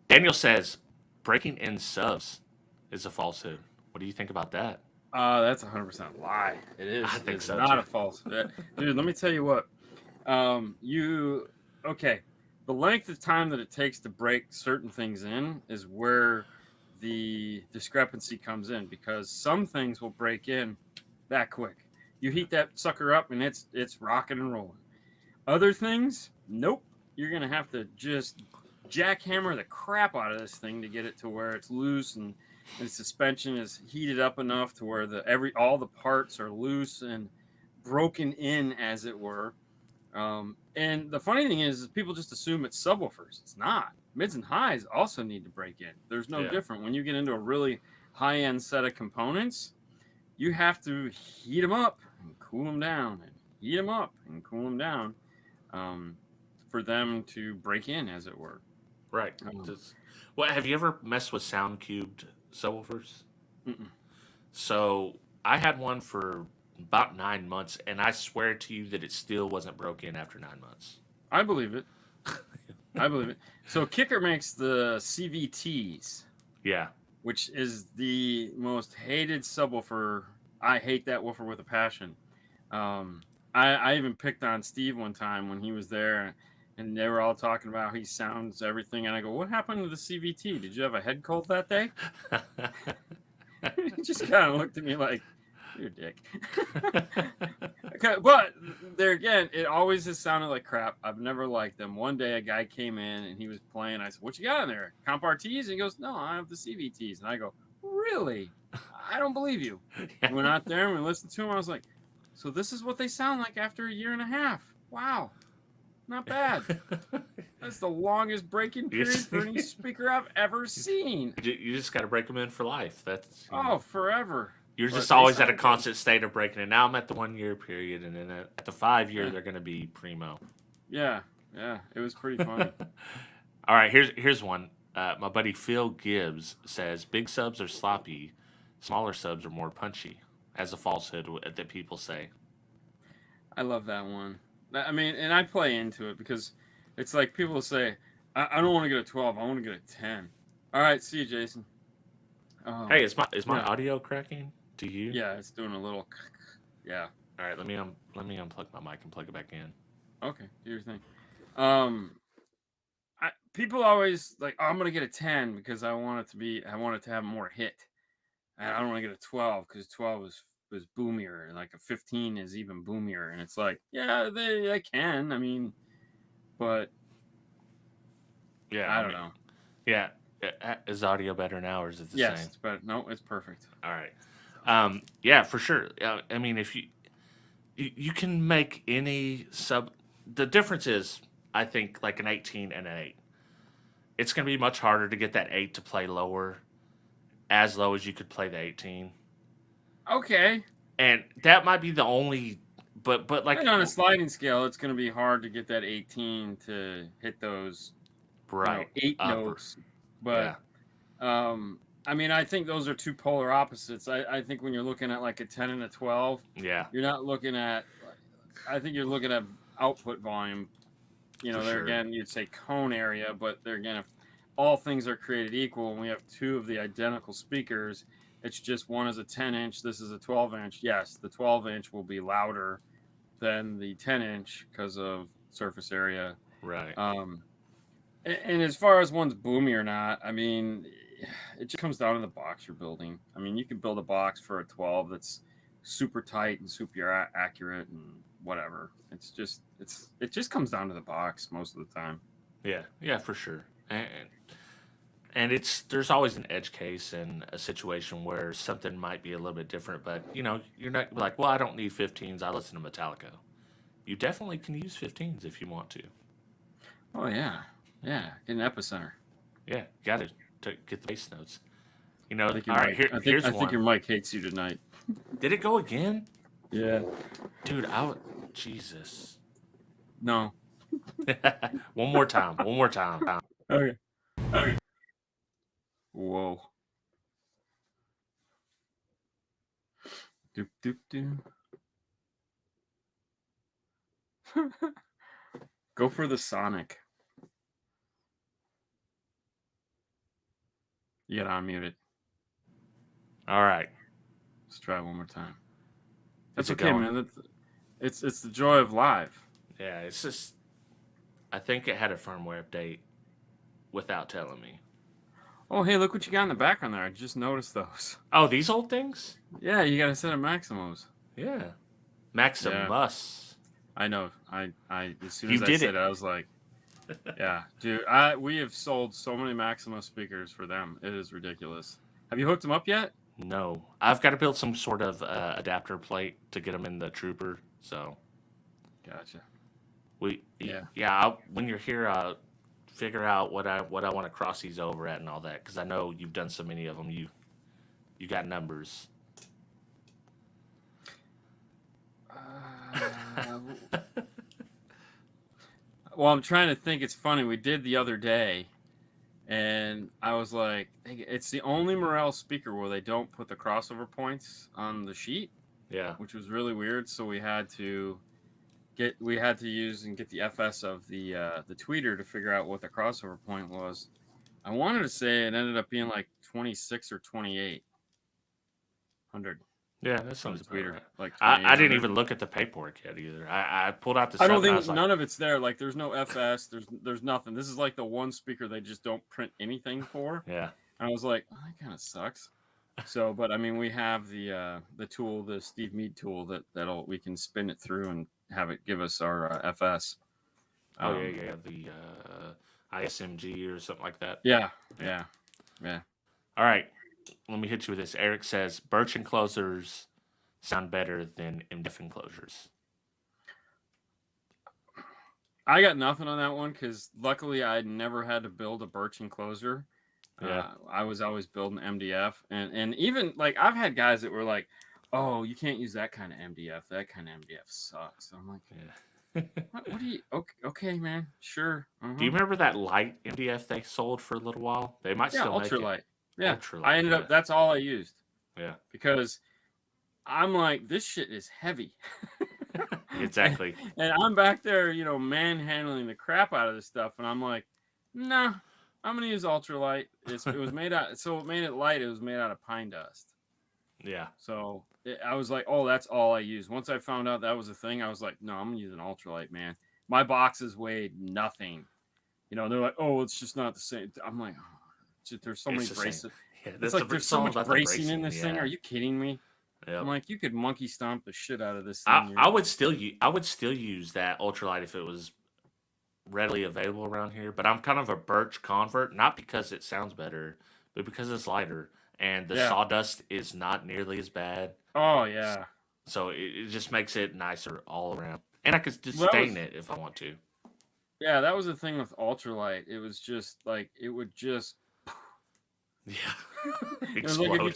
Speaker 1: Daniel says breaking in subs is a falsehood. What do you think about that?
Speaker 2: That's 100% lie. It is.
Speaker 1: I think
Speaker 2: it's
Speaker 1: so.
Speaker 2: Not a falsehood, dude. Let me tell you what. The length of time that it takes to break certain things in is where the discrepancy comes in, because some things will break in that quick. You heat that sucker up and it's rocking and rolling. Other things, nope. You're gonna have to just jackhammer the crap out of this thing to get it to where it's loose and suspension is heated up enough to where all the parts are loose and broken in, as it were. And the funny thing is people just assume it's subwoofers. It's not. Mids and highs also need to break in. There's no different. When you get into a really high-end set of components, you have to heat them up and cool them down, and heat them up and cool them down, for them to break in, as it were.
Speaker 1: Right. Well, have you ever messed with sound cubed subwoofers?
Speaker 2: Mm-mm.
Speaker 1: So I had one for about 9 months, and I swear to you that it still wasn't broken after 9 months.
Speaker 2: I believe it. So Kicker makes the CVTs.
Speaker 1: Yeah.
Speaker 2: Which is the most hated subwoofer. I hate that woofer with a passion. I even picked on Steve one time when he was there, and they were all talking about he sounds everything. And I go, what happened to the CVT? Did you have a head cold that day? He just kind of looked at me like, you're a dick. But there again, it always has sounded like crap. I've never liked them. One day a guy came in and he was playing. I said, what you got in there? Comp RTs? And he goes, no, I have the CVTs. And I go, really? I don't believe you. We went out there and we listened to him. I was like, so this is what they sound like after a year and a half. Wow. Not bad. That's the longest break-in period for any speaker I've ever seen.
Speaker 1: You just got to break them in for life. That's
Speaker 2: forever.
Speaker 1: You're just always at a constant state of breaking it. Now I'm at the 1 year period, and then at the 5 year, they're going to be primo.
Speaker 2: Yeah, it was pretty funny.
Speaker 1: All right, here's one. My buddy Phil Gibbs says big subs are sloppy, smaller subs are more punchy. As a falsehood that people say.
Speaker 2: I love that one. I mean, and I play into it because it's like people will say, I don't want to get a 12, I want to get a 10. All right, see you, Jason.
Speaker 1: Hey, is my audio cracking? To you?
Speaker 2: Yeah, it's doing a little. Yeah.
Speaker 1: All right, let me unplug my mic and plug it back in.
Speaker 2: Okay, do your thing. People always like, I'm gonna get a 10 because I want it to have more hit, and I don't want to get a 12 because 12 was boomier, and like a 15 is even boomier, and it's like, yeah, they can. I mean, but
Speaker 1: yeah,
Speaker 2: I don't know.
Speaker 1: Yeah. Is audio better now, or is it the
Speaker 2: Yes,
Speaker 1: same?
Speaker 2: it's better. No, it's perfect.
Speaker 1: All right. Yeah, for sure. I mean, if you can make any sub. The difference is, I think, like an 18 and an 8. It's going to be much harder to get that 8 to play lower, as low as you could play the 18.
Speaker 2: Okay.
Speaker 1: And that might be the only, but like
Speaker 2: And on a sliding scale, it's going to be hard to get that 18 to hit those
Speaker 1: right
Speaker 2: 8
Speaker 1: upper.
Speaker 2: notes. But I mean, I think those are two polar opposites. I think when you're looking at like a 10 and a 12,
Speaker 1: Yeah,
Speaker 2: you're not looking at. I think you're looking at output volume. You know,
Speaker 1: For
Speaker 2: there
Speaker 1: sure.
Speaker 2: again, you'd say cone area, but there again, if all things are created equal and we have two of the identical speakers, it's just one is a 10-inch, this is a 12-inch. Yes, the 12-inch will be louder than the 10-inch because of surface area.
Speaker 1: right.
Speaker 2: And as far as one's boomy or not, I mean, it just comes down to the box you're building. I mean, you can build a box for a 12 that's super tight and super accurate and whatever. It just comes down to the box most of the time.
Speaker 1: Yeah, for sure. And there's always an edge case and a situation where something might be a little bit different, but you're not like, well, I don't need 15s. I listen to Metallica. You definitely can use 15s if you want to.
Speaker 2: Oh yeah, get an epicenter.
Speaker 1: Yeah, you got to get the bass notes.
Speaker 2: I think
Speaker 1: all right. Here's
Speaker 2: I
Speaker 1: one.
Speaker 2: think your mic hates you tonight.
Speaker 1: Did it go again?
Speaker 2: Yeah.
Speaker 1: Dude, Jesus.
Speaker 2: No.
Speaker 1: One more time.
Speaker 2: Okay. Whoa. Doop doop doop. Go for the Sonic. You gotta unmute it.
Speaker 1: All right.
Speaker 2: Let's try it one more time. That's
Speaker 1: Is it
Speaker 2: okay,
Speaker 1: going?
Speaker 2: man. It's the joy of live.
Speaker 1: Yeah, it's just, I think it had a firmware update without telling me.
Speaker 2: Oh, hey, look what you got in the background there. I just noticed those.
Speaker 1: Oh, these old things?
Speaker 2: Yeah, you got a set of Maximos.
Speaker 1: Yeah. Maximus.
Speaker 2: I know. I as soon
Speaker 1: You
Speaker 2: as I
Speaker 1: did
Speaker 2: said
Speaker 1: it.
Speaker 2: it, I was like, yeah, dude. We have sold so many Maximo speakers for them. It is ridiculous. Have you hooked them up yet?
Speaker 1: No. I've got to build some sort of adapter plate to get them in the Trooper, so.
Speaker 2: Gotcha.
Speaker 1: When you're here, figure out what I want to cross these over at and all that, because I know you've done so many of them. You got numbers.
Speaker 2: Well, I'm trying to think. It's funny. We did the other day, and I was like, it's the only Morel speaker where they don't put the crossover points on the sheet.
Speaker 1: Yeah.
Speaker 2: Which was really weird. So we had to use and get the FS of the tweeter to figure out what the crossover point was. I wanted to say it ended up being like 26 or 2800.
Speaker 1: Yeah, that sounds
Speaker 2: tweeter.
Speaker 1: right.
Speaker 2: Like
Speaker 1: I didn't even look at the paperwork yet either. I pulled out the.
Speaker 2: I don't think none of it's there. Like there's no FS. There's nothing. This is like the one speaker they just don't print anything for.
Speaker 1: Yeah.
Speaker 2: And I was like, oh, that kind of sucks. So, but I mean, we have the tool, the Steve Mead tool we can spin it through and have it give us our FS.
Speaker 1: The ISMG or something like that.
Speaker 2: Yeah.
Speaker 1: All right, let me hit you with this. Eric says Birch enclosures sound better than MDF enclosures.
Speaker 2: I got nothing on that one because luckily I never had to build a Birch enclosure.
Speaker 1: Yeah.
Speaker 2: I was always building MDF, and even like I've had guys that were like, "Oh, you can't use that kind of MDF. That kind of MDF sucks." I'm like, what do you? Okay, man, sure.
Speaker 1: Do you remember that light MDF they sold for a little while? They might still make it.
Speaker 2: Ultralight. Yeah,
Speaker 1: Ultralight,
Speaker 2: I ended up. That's all I used.
Speaker 1: Yeah,
Speaker 2: because I'm like, this shit is heavy.
Speaker 1: Exactly.
Speaker 2: And I'm back there, manhandling the crap out of this stuff, and I'm like, nah. I'm gonna use ultralight. It was made out, so it made it light. It was made out of pine dust.
Speaker 1: Yeah.
Speaker 2: So I was like, oh, that's all I use. Once I found out that was a thing, I was like, no, I'm gonna use an ultralight, man. My boxes weighed nothing. They're like, oh, it's just not the same. I'm like, oh, there's so many braces.
Speaker 1: Yeah,
Speaker 2: it's like there's so much bracing in this thing. Are you kidding me? Yep. I'm like, you could monkey stomp the shit out of this thing.
Speaker 1: I would still use that ultralight if it was readily available around here, but I'm kind of a birch convert, not because it sounds better, but because it's lighter and the
Speaker 2: Yeah.
Speaker 1: sawdust is not nearly as bad.
Speaker 2: Oh yeah.
Speaker 1: So it just makes it nicer all around. And I could just
Speaker 2: Well, that
Speaker 1: stain
Speaker 2: was-
Speaker 1: it if I want to.
Speaker 2: Yeah, that was the thing with ultralight. It was just like it would just.
Speaker 1: Yeah.
Speaker 2: It was like if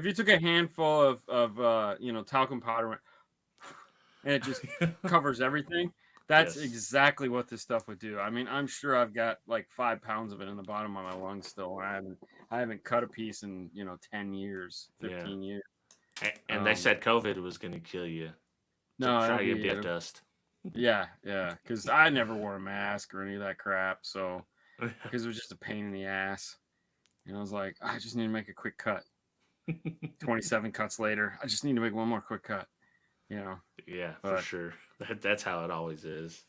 Speaker 2: you took a handful of you know, talcum powder, and it just covers everything. That's
Speaker 1: Yes.
Speaker 2: exactly what this stuff would do. I mean, I'm sure I've got like 5 pounds of it in the bottom of my lungs still. I haven't cut a piece in, you know, 10 years, 15 years.
Speaker 1: And they said COVID was going to kill you.
Speaker 2: No,
Speaker 1: try
Speaker 2: it'll
Speaker 1: your
Speaker 2: be-
Speaker 1: dip dust.
Speaker 2: Yeah, because I never wore a mask or any of that crap. So because it was just a pain in the ass. And I was like, I just need to make a quick cut. 27 cuts later, I just need to make one more quick cut. You know.
Speaker 1: Yeah, for sure. That's how it always is.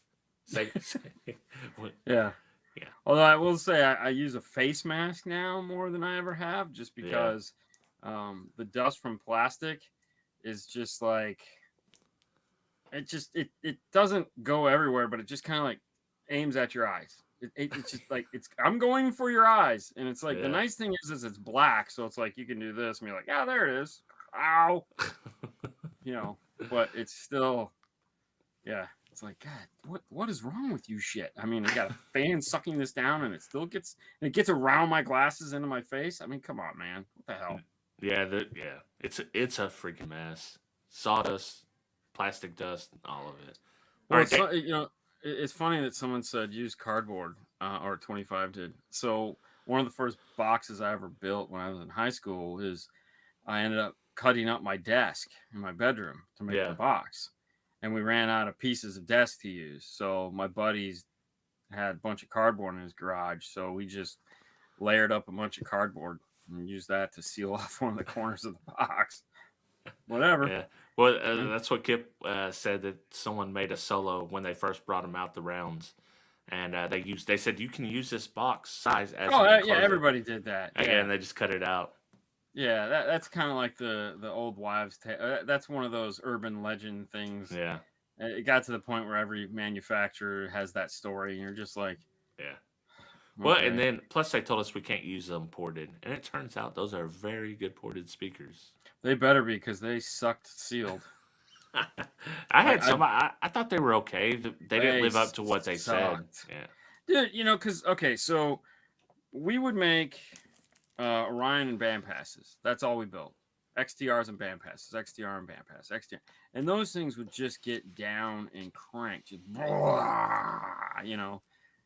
Speaker 2: Yeah.
Speaker 1: Yeah.
Speaker 2: Although I will say I use a face mask now more than I ever have, just because the dust from plastic is just like it doesn't go everywhere, but it just kind of like aims at your eyes. It's just like I'm going for your eyes, and it's like the nice thing is it's black, so it's like you can do this and be like, yeah, there it is. Ow. You know, but it's still, it's like, God, what is wrong with you, shit? I mean, I got a fan sucking this down, and it gets around my glasses into my face. I mean, come on, man, what the hell?
Speaker 1: Yeah, it's a freaking mess. Sawdust, plastic dust, all of it.
Speaker 2: Well, you know, it's funny that someone said use cardboard, or 25 did. So one of the first boxes I ever built when I was in high school is I ended up cutting up my desk in my bedroom to make the box, and we ran out of pieces of desk to use. So my buddies had a bunch of cardboard in his garage, so we just layered up a bunch of cardboard and used that to seal off one of the corners of the box. Whatever.
Speaker 1: Yeah. Well, that's what Kip said, that someone made a solo when they first brought him out the rounds, and they said you can use this box size as
Speaker 2: everybody did that.
Speaker 1: And they just cut it out.
Speaker 2: Yeah, that's kind of like the old wives' tale. That's one of those urban legend things.
Speaker 1: Yeah.
Speaker 2: It got to the point where every manufacturer has that story, and you're just like,
Speaker 1: yeah.
Speaker 2: Okay.
Speaker 1: Well, and then plus they told us we can't use them ported, and it turns out those are very good ported speakers.
Speaker 2: They better be, because they sucked sealed.
Speaker 1: I had some. I thought they were okay. They didn't live up to what they said. Yeah.
Speaker 2: Dude, you know, because so we would make Orion and band passes. That's all we built. XTRs and band passes. XTR and band pass. XTR, and those things would just get down and cranked, just, you know.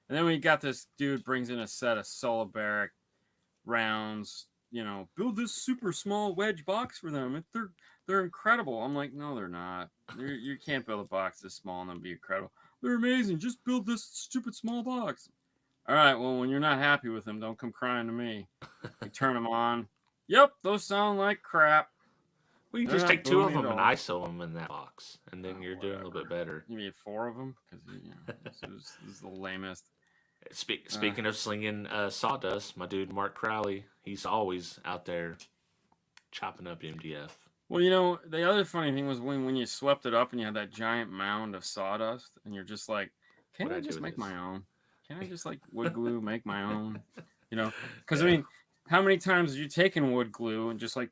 Speaker 2: And then we got this dude brings in a set of Solibaric rounds. You know, build this super small wedge box for them. They're incredible. I'm like, no, they're not. You can't build a box this small and then be incredible. They're amazing. Just build this stupid small box. All right, well, when you're not happy with them, don't come crying to me. You turn them on. Yep, those sound like crap.
Speaker 1: Well, you just take 2 of them and ISO them in that box, and then you're doing a little bit better.
Speaker 2: You need 4 of them? Because this is the lamest.
Speaker 1: Speaking of slinging sawdust, my dude Mark Crowley, he's always out there chopping up MDF.
Speaker 2: Well, you know, the other funny thing was when you swept it up and you had that giant mound of sawdust, and you're just like, can I just make my own? Can I just, like, wood glue, make my own? You know, because, I mean, how many times have you taken wood glue and just, like,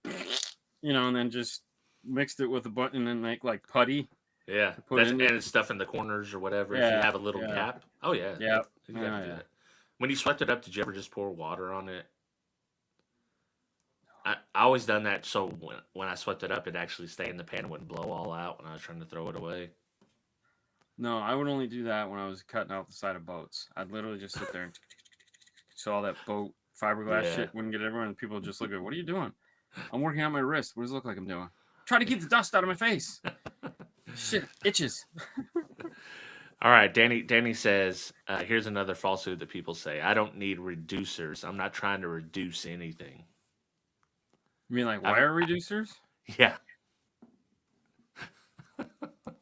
Speaker 2: you know, and then just mixed it with a button and make, like, putty?
Speaker 1: Yeah, and stuff in the corners or whatever. If you have a little gap. Oh, yeah.
Speaker 2: Yeah.
Speaker 1: You gotta do that. When you swept it up, did you ever just pour water on it? I always done that, so when I swept it up, it actually stayed in the pan and wouldn't blow all out when I was trying to throw it away.
Speaker 2: No, I would only do that when I was cutting out the side of boats. I'd literally just sit there and so all that boat fiberglass shit wouldn't get everywhere, and people would just look at, what are you doing? I'm working out my wrist. What does it look like I'm doing? Try to keep the dust out of my face. Shit, itches.
Speaker 1: All right, Danny says, here's another falsehood that people say. I don't need reducers. I'm not trying to reduce anything.
Speaker 2: You mean like wire reducers?
Speaker 1: Yeah.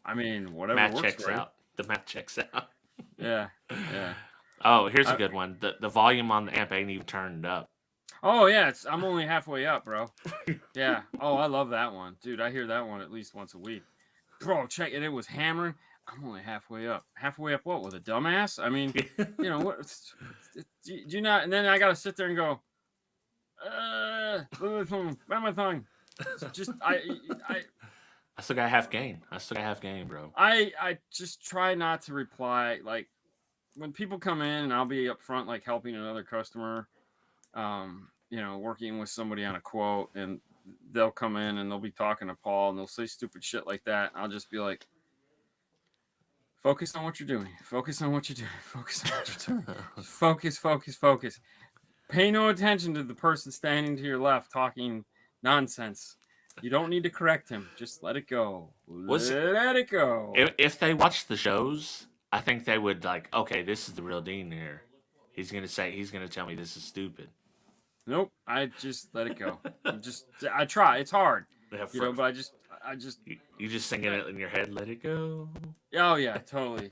Speaker 2: I mean, whatever
Speaker 1: math
Speaker 2: works
Speaker 1: checks
Speaker 2: for you.
Speaker 1: out. The math checks out.
Speaker 2: Yeah.
Speaker 1: Oh, here's a good one. The volume on the amp ain't even turned up.
Speaker 2: Oh, yeah. I'm only halfway up, bro. Yeah. Oh, I love that one. Dude, I hear that one at least once a week. Bro, check it. It was hammering. I'm only halfway up. Halfway up what? With a dumbass? I mean, you know what? Do you not? And then I got to sit there and go, bite my tongue. Just I
Speaker 1: still got half game. Bro.
Speaker 2: I just try not to reply. Like when people come in and I'll be up front, like helping another customer, you know, working with somebody on a quote, and they'll come in and they'll be talking to Paul and they'll say stupid shit like that. I'll just be like, focus on what you're doing. Focus on what you're doing. Focus on what you're doing. Focus. Pay no attention to the person standing to your left talking nonsense. You don't need to correct him. Just let it go. Let it go.
Speaker 1: If they watch the shows, I think they would like, okay, this is the real Dean here. He's gonna tell me this is stupid.
Speaker 2: Nope. I just let it go. I try. It's hard.
Speaker 1: Yeah,
Speaker 2: you know, but I just
Speaker 1: you just singing it in your head, let it go.
Speaker 2: Oh yeah, totally,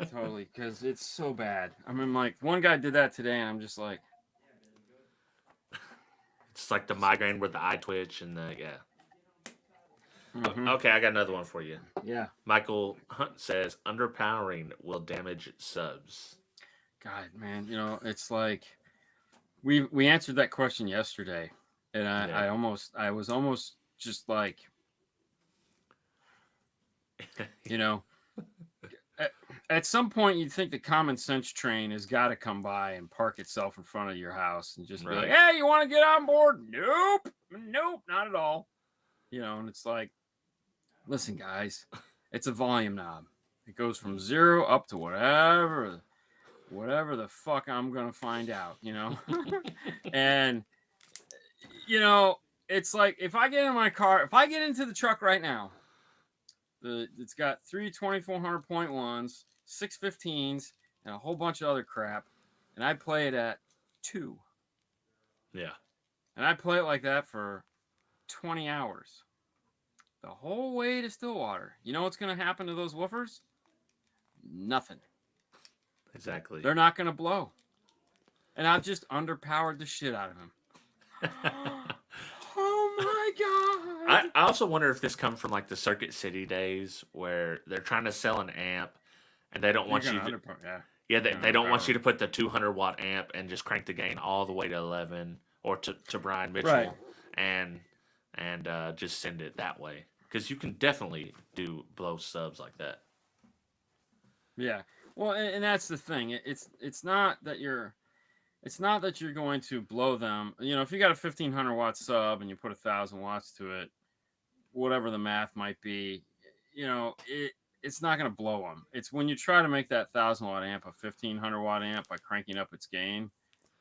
Speaker 2: because it's so bad. I mean, like one guy did that today, and I'm just like,
Speaker 1: it's like the migraine with the eye twitch and the
Speaker 2: Mm-hmm.
Speaker 1: Okay, I got another one for you.
Speaker 2: Yeah.
Speaker 1: Michael Hunt says underpowering will damage subs.
Speaker 2: God, man, you know, it's like we answered that question yesterday, and I was almost just like, you know, at some point you'd think the common sense train has got to come by and park itself in front of your house and just be like, hey, you want to get on board? Nope, not at all. You know, and it's like, listen, guys, it's a volume knob. It goes from 0 up to whatever the fuck I'm gonna find out, you know. And you know, it's like if I get in my car, if I get into the truck right now, it's got 3 2400.1s, 6 15s, and a whole bunch of other crap, and I play it at 2.
Speaker 1: Yeah.
Speaker 2: And I play it like that for 20 hours. The whole way to Stillwater. You know what's going to happen to those woofers? Nothing.
Speaker 1: Exactly.
Speaker 2: They're not going to blow. And I've just underpowered the shit out of them. Oh my God.
Speaker 1: I also wonder if this comes from like the Circuit City days where they're trying to sell an amp and they don't want you to... They don't want you to put the 200-watt amp and just crank the gain all the way to 11 or to Brian Mitchell.
Speaker 2: Right.
Speaker 1: And just send it that way. Because you can definitely blow subs like that.
Speaker 2: Yeah. Well, and that's the thing. It's not that you're going to blow them. You know, if you got a 1500-watt sub and you put 1,000 watts to it, whatever the math might be, you know, it's not going to blow them. It's when you try to make that 1,000-watt amp a 1,500-watt amp by cranking up its gain,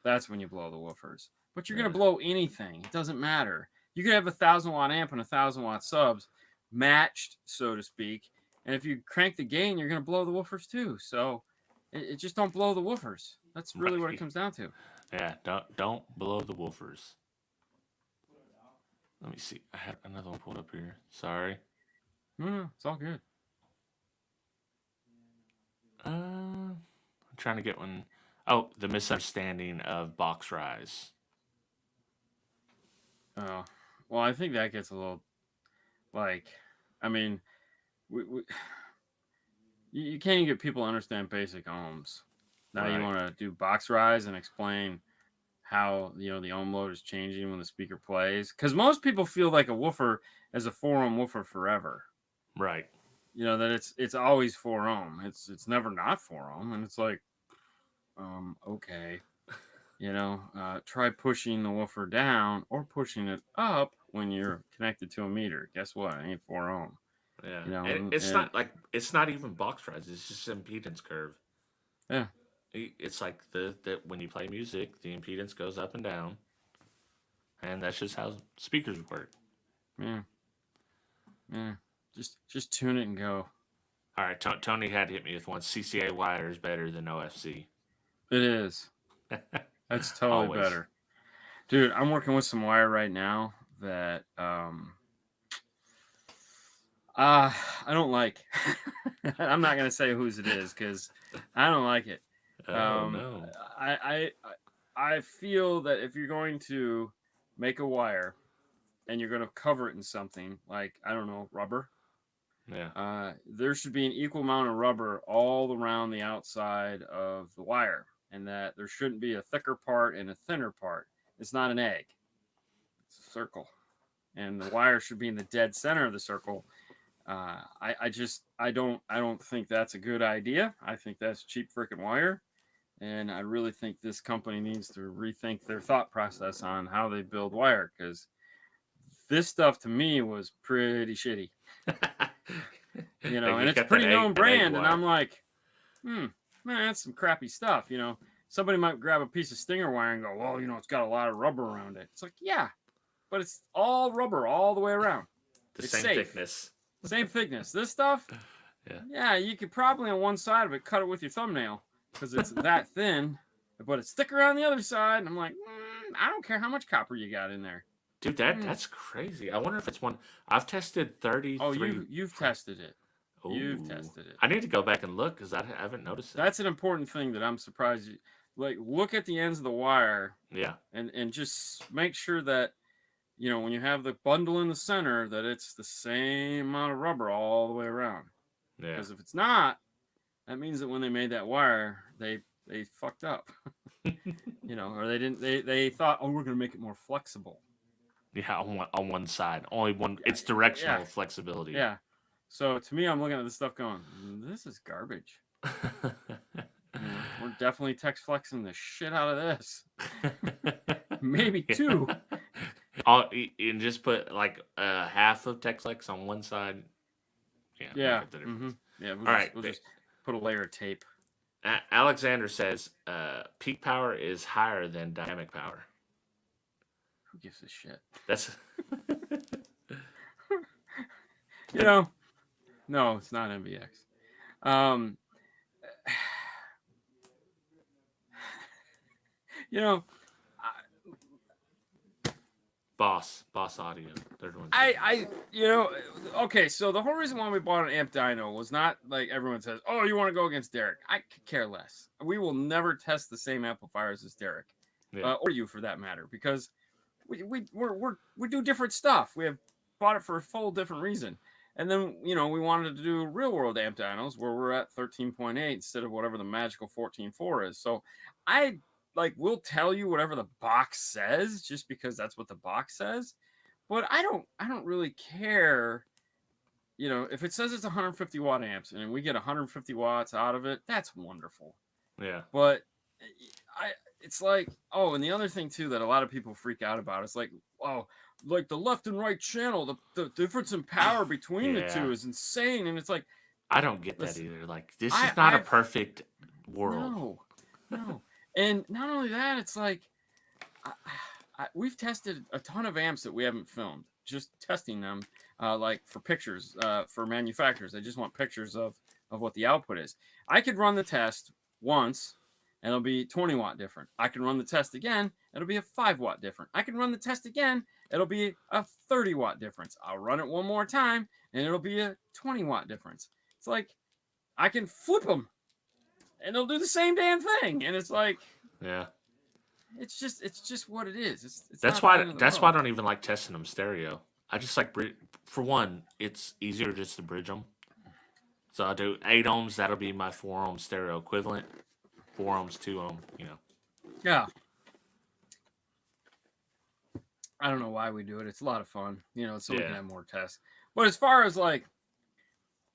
Speaker 2: that's when you blow the woofers. But you're going to blow anything. It doesn't matter. You could have a 1,000-watt amp and 1,000-watt subs matched, so to speak. And if you crank the gain, you're going to blow the woofers too. So it just don't blow the woofers. That's really what it comes down to.
Speaker 1: Yeah, don't blow the woofers. Let me see. I have another one pulled up here. Sorry.
Speaker 2: No, it's all good.
Speaker 1: I'm trying to get one. Oh, the misunderstanding of box rise.
Speaker 2: Oh, well, I think that gets a little, like, I mean, you can't even get people to understand basic ohms. Now you want to do box rise and explain how, you know, the ohm load is changing when the speaker plays. Because most people feel like a woofer is a 4-ohm woofer forever.
Speaker 1: Right.
Speaker 2: You know, that it's always 4 ohm. It's never not 4 ohm. And it's like, okay. You know, try pushing the woofer down or pushing it up when you're connected to a meter. Guess what? It ain't 4 ohm.
Speaker 1: Yeah.
Speaker 2: You know,
Speaker 1: it's not even box rise. It's just impedance curve.
Speaker 2: Yeah.
Speaker 1: It's like the when you play music, the impedance goes up and down, and that's just how speakers work.
Speaker 2: Yeah. Just tune it and go.
Speaker 1: All right, Tony had hit me with one. CCA wire is better than OFC.
Speaker 2: It is. That's totally better, dude. I'm working with some wire right now that I don't like. I'm not gonna say whose it is because I don't like it.
Speaker 1: No.
Speaker 2: I feel that if you're going to make a wire and you're going to cover it in something like, I don't know, rubber, There should be an equal amount of rubber all around the outside of the wire, and that there shouldn't be a thicker part and a thinner part. It's not an egg, it's a circle, and the wire should be in the dead center of the circle. I don't think that's a good idea. I think that's cheap freaking wire, and I really think this company needs to rethink their thought process on how they build wire, because this stuff to me was pretty shitty. You know, and it's a pretty known brand, and I'm like, man, that's some crappy stuff. You know, somebody might grab a piece of Stinger wire and go, well, you know, it's got a lot of rubber around it. It's like, yeah, but it's all rubber all the way around.
Speaker 1: The same thickness.
Speaker 2: Same thickness. This stuff, yeah, you could probably on one side of it cut it with your thumbnail because it's that thin, but it's thicker on the other side. And I'm like, I don't care how much copper you got in there.
Speaker 1: Dude, that's crazy. I wonder if it's one. I've tested 33.
Speaker 2: Oh, you've tested it. Ooh. You've tested it.
Speaker 1: I need to go back and look because I haven't noticed it.
Speaker 2: That's an important thing that I'm surprised you like. Look at the ends of the wire.
Speaker 1: Yeah.
Speaker 2: And just make sure that, you know, when you have the bundle in the center, that it's the same amount of rubber all the way around.
Speaker 1: Yeah.
Speaker 2: Because if it's not, that means that when they made that wire, they fucked up. You know, or they thought, oh, we're gonna make it more flexible.
Speaker 1: Yeah, on one side, only one. It's directional flexibility.
Speaker 2: Yeah. So to me, I'm looking at this stuff going, this is garbage. We're definitely text flexing the shit out of this. Maybe two.
Speaker 1: And just put like half of text flex on one side.
Speaker 2: Yeah. We'll just put a layer of tape.
Speaker 1: Alexander says peak power is higher than dynamic power.
Speaker 2: Who gives a shit?
Speaker 1: That's
Speaker 2: you know, no, it's not MVX. You know,
Speaker 1: Boss Audio. They're the ones.
Speaker 2: You know, okay. So the whole reason why we bought an amp dyno was not like everyone says, "Oh, you want to go against Derek." I could care less. We will never test the same amplifiers as Derek, or you for that matter, because we do different stuff. We have bought it for a full different reason. And then, you know, we wanted to do real world amp dynos where we're at 13.8 instead of whatever the magical 14.4 is. So I will tell you whatever the box says just because that's what the box says. But I don't really care. You know, if it says it's 150 watt amps and we get 150 watts out of it, that's wonderful.
Speaker 1: Yeah.
Speaker 2: But it's like, oh, and the other thing too that a lot of people freak out about is like, oh, like the left and right channel, the difference in power between the two is insane. And it's like,
Speaker 1: I don't get that either. Like, this is not a perfect world.
Speaker 2: No. And not only that, it's like, we've tested a ton of amps that we haven't filmed, just testing them, like for pictures, for manufacturers. They just want pictures of what the output is. I could run the test once and it'll be 20 watt different. I can run the test again, it'll be a 5 watt different. I can run the test again, it'll be a 30 watt difference. I'll run it one more time and it'll be a 20 watt difference. It's like, I can flip them and they'll do the same damn thing. And it's like, it's just what it is.
Speaker 1: That's why I don't even like testing them stereo. I just like, for one, it's easier just to bridge them. So I do 8 ohms, that'll be my 4 ohm stereo equivalent. 4 ohms, 2 ohm, you know.
Speaker 2: Yeah. I don't know why we do it. It's a lot of fun, you know, so we can have more tests. But as far as like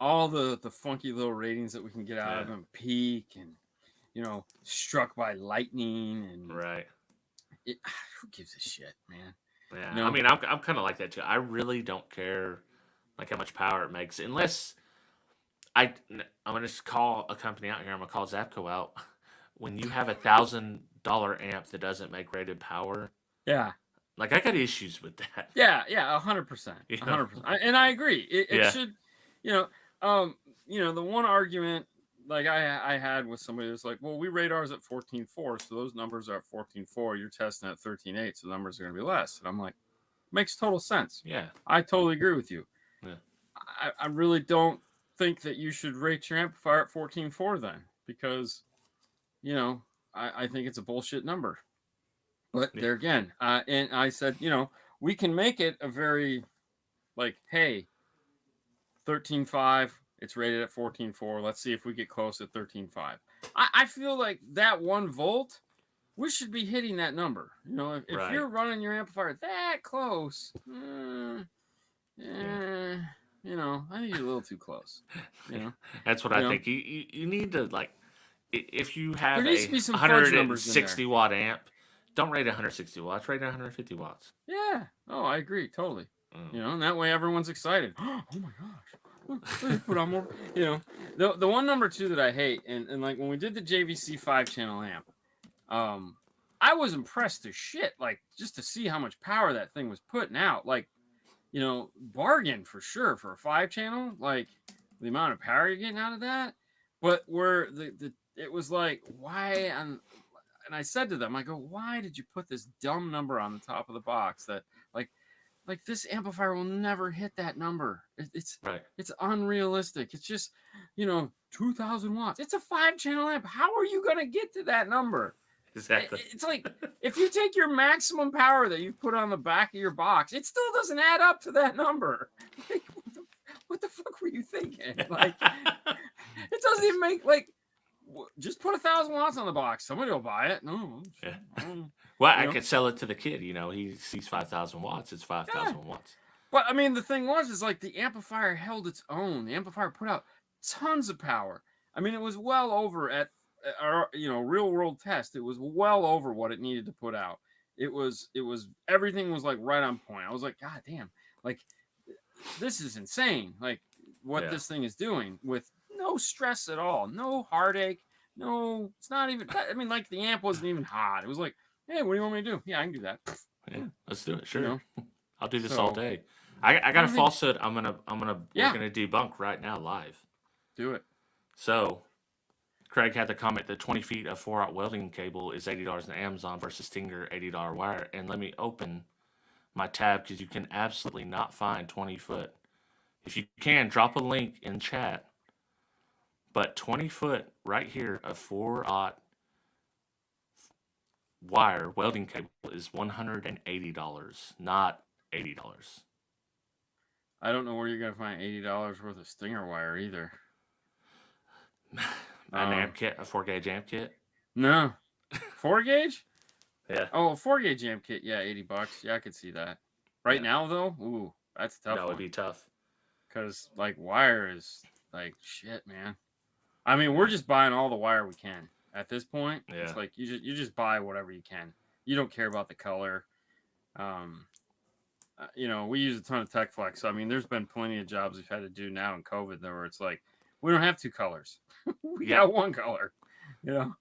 Speaker 2: all the funky little ratings that we can get out of them, peak and, you know, struck by lightning and who gives a shit, man?
Speaker 1: Yeah, no. I mean, I'm kind of like that too. I really don't care like how much power it makes, unless I'm gonna just call a company out here. I'm gonna call Zapco out. When you have $1,000 amp that doesn't make rated power, like I got issues with that.
Speaker 2: 100%, 100%, and I agree. It should, you know, the one argument like I had with somebody that's like, well, we rate ours at 14.4, so those numbers are at 14.4. You're testing at 13.8, so the numbers are gonna be less. And I'm like, makes total sense.
Speaker 1: Yeah,
Speaker 2: I totally agree with you.
Speaker 1: Yeah,
Speaker 2: I really don't think that you should rate your amplifier at 14.4 then, because, you know, I think it's a bullshit number. But there again, and I said, you know, we can make it a very, like, hey, 13.5. It's rated at 14.4. Let's see if we get close at 13.5. I feel like that 1 volt, we should be hitting that number. You know, if
Speaker 1: Right.
Speaker 2: you're running your amplifier that close, you know, I think you're a little too close. You know,
Speaker 1: That's what I think. You need to, like, if you have
Speaker 2: there needs
Speaker 1: a
Speaker 2: to be some fudge numbers in there.
Speaker 1: 160 watt amp, don't rate it 160 watts, rate it 150 watts.
Speaker 2: Yeah. Oh, I agree totally. You know, and that way everyone's excited. Oh my gosh. Put on more. You know, the one number 2 that I hate, and like when we did the JVC 5-channel amp, I was impressed as shit, like just to see how much power that thing was putting out. Like, you know, bargain for sure for a 5-channel, like the amount of power you're getting out of that. But where it was like, why? And I said to them, I go, why did you put this dumb number on the top of the box that like this amplifier will never hit that number. It's unrealistic. It's just, you know, 2,000 watts. It's a 5-channel amp. How are you going to get to that number?
Speaker 1: Exactly.
Speaker 2: It's like, if you take your maximum power that you put on the back of your box, it still doesn't add up to that number. Like, what the fuck were you thinking? Like, it doesn't even make, like, just put 1,000 watts on the box. Somebody will buy it. No.
Speaker 1: Yeah. Well, I could sell it to the kid. You know, he sees 5,000 watts. It's 5,000 watts.
Speaker 2: But I mean, the thing is like the amplifier held its own. The amplifier put out tons of power. I mean, it was well over at our, you know, real world test. It was well over what it needed to put out. It was everything was like right on point. I was like, God damn, like this is insane. Like what this thing is doing with no stress at all, no heartache, no. It's not even. I mean, like the amp wasn't even hot. It was like, hey, what do you want me to do? Yeah, I can do that.
Speaker 1: Yeah, let's do it. Sure,
Speaker 2: you know?
Speaker 1: I'll do this all day. I got a falsehood. we're gonna debunk right now live.
Speaker 2: Do it.
Speaker 1: So, Craig had the comment that 20 feet of 4-aught welding cable is $80 on Amazon versus Stinger $80 wire. And let me open my tab because you can absolutely not find 20 foot. If you can, drop a link in chat. But 20 foot right here of 4-aught wire welding cable is $180, not $80.
Speaker 2: I don't know where you're gonna find $80 worth of Stinger wire either.
Speaker 1: An amp kit, a 4-gauge amp kit.
Speaker 2: No, 4-gauge.
Speaker 1: Yeah.
Speaker 2: Oh, a 4-gauge amp kit. Yeah, $80. Yeah, I could see that. Right now though, ooh, that's tough.
Speaker 1: That would be tough.
Speaker 2: Cause like wire is like shit, man. I mean, we're just buying all the wire we can at this point.
Speaker 1: Yeah.
Speaker 2: It's like you just buy whatever you can. You don't care about the color. You know, we use a ton of Tech Flex. So, I mean, there's been plenty of jobs we've had to do now in COVID where it's like we don't have 2 colors. We got 1 color. You know,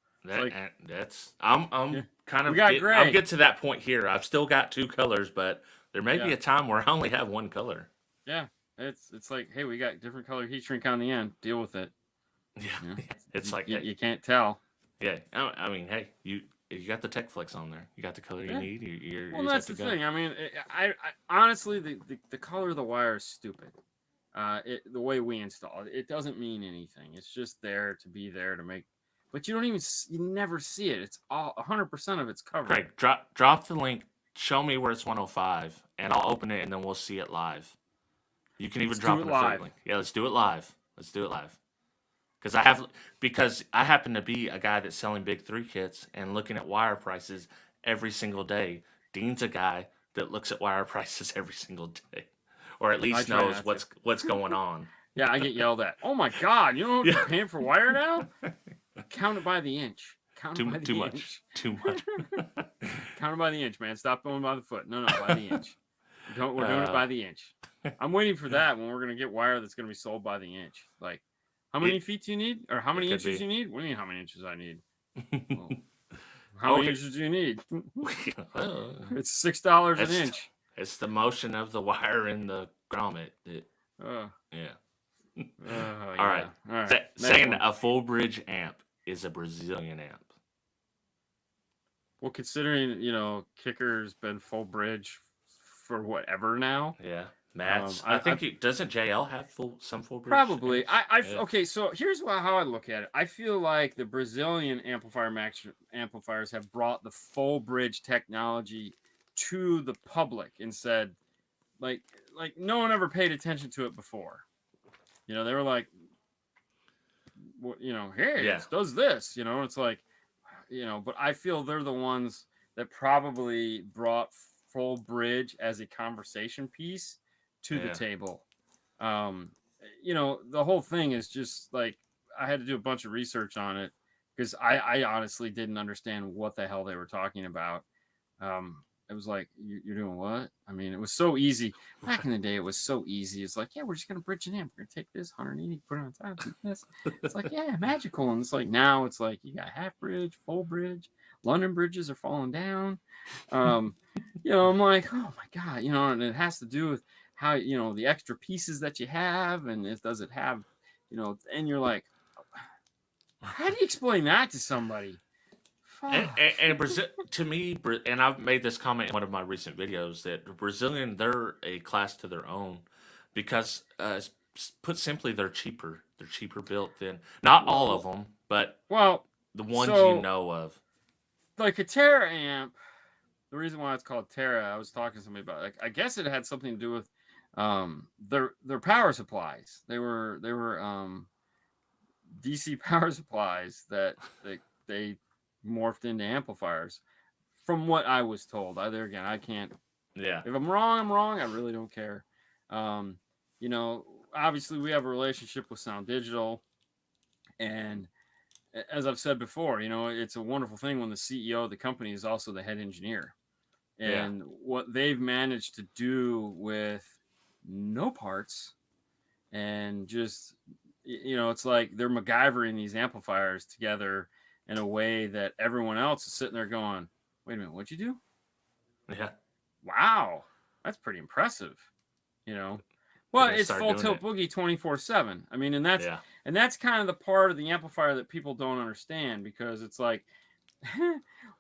Speaker 1: I'm kind of I'll get to that point here. I've still got 2 colors, but there may be a time where I only have 1 color.
Speaker 2: Yeah, it's like, hey, we got different color heat shrink on the end. Deal with it.
Speaker 1: Yeah, it's like
Speaker 2: you can't tell.
Speaker 1: Yeah, I mean, hey, you got the Tech Flex on there. You got the color you need. You're
Speaker 2: that's the thing. I mean, I honestly, the color of the wire is stupid. The way we install it doesn't mean anything. It's just there to be there to make. But you never see it. It's all 100% of it's covered.
Speaker 1: Greg, drop the link. Show me where it's 105, and I'll open it, and then we'll see it live. You can even drop it live. Link. Yeah, let's do it live. Because I happen to be a guy that's selling big 3 kits and looking at wire prices every single day. Dean's a guy that looks at wire prices every single day, or at least knows what's going on.
Speaker 2: Yeah, I get yelled at. Oh my God, you know what you're paying for wire now? Count it by the inch. Too much. Count it by the inch, man. Stop going by the foot. No, by the inch. We're doing it by the inch. I'm waiting for that when we're gonna get wire that's gonna be sold by the inch. Like, how many feet do you need, or how many inches you need? What do you mean? How many inches I need? Well, how many inches do you need? It's $6 an inch.
Speaker 1: It's the motion of the wire in the grommet. All right. Saying a full bridge amp is a Brazilian amp.
Speaker 2: Well, considering, you know, Kicker's been full bridge for whatever now.
Speaker 1: Yeah. Matt's. I think doesn't JL have some full bridge?
Speaker 2: Probably. Okay, so here's how I look at it. I feel like the Brazilian amplifiers have brought the full bridge technology to the public and said, like no one ever paid attention to it before. You know, they were like, you know, hey,
Speaker 1: Yeah.
Speaker 2: it does this. You know, it's like, you know, but I feel they're the ones that probably brought full bridge as a conversation piece to the
Speaker 1: Yeah.
Speaker 2: table. You know, the whole thing is just like I had to do a bunch of research on it because I honestly didn't understand what the hell they were talking about. It was like, you're doing what? I mean, it was so easy. Back in the day, it was so easy. It's like, yeah, we're just going to bridge an amp. We're going to take this 180, put it on top of this. It's like, yeah, magical. And it's like, now it's like, you got half bridge, full bridge. London bridges are falling down. You know, I'm like, oh my God, you know, and it has to do with how, you know, the extra pieces that you have. And does it have, you know, and you're like, how do you explain that to somebody?
Speaker 1: And Brazil, to me, and I've made this comment in one of my recent videos that Brazilian, they're a class to their own because, put simply, they're cheaper. They're cheaper built than not all of them, but
Speaker 2: well,
Speaker 1: the ones
Speaker 2: so,
Speaker 1: you know of.
Speaker 2: Like a Terra amp, the reason why it's called Terra, I was talking to somebody about. Like, I guess it had something to do with their power supplies. They were DC power supplies that they morphed into amplifiers, from what I was told. Either again, I can't.
Speaker 1: Yeah.
Speaker 2: If I'm wrong, I'm wrong. I really don't care. You know, obviously we have a relationship with Sound Digital, and as I've said before, you know, it's a wonderful thing when the CEO of the company is also the head engineer. And what they've managed to do with no parts and just, you know, it's like they're MacGyvering these amplifiers together in a way that everyone else is sitting there going, wait a minute, what'd you do?
Speaker 1: Yeah.
Speaker 2: Wow, that's pretty impressive, you know. Well, it's full tilt boogie 24/7. I mean, and that's kind of the part of the amplifier that people don't understand, because it's like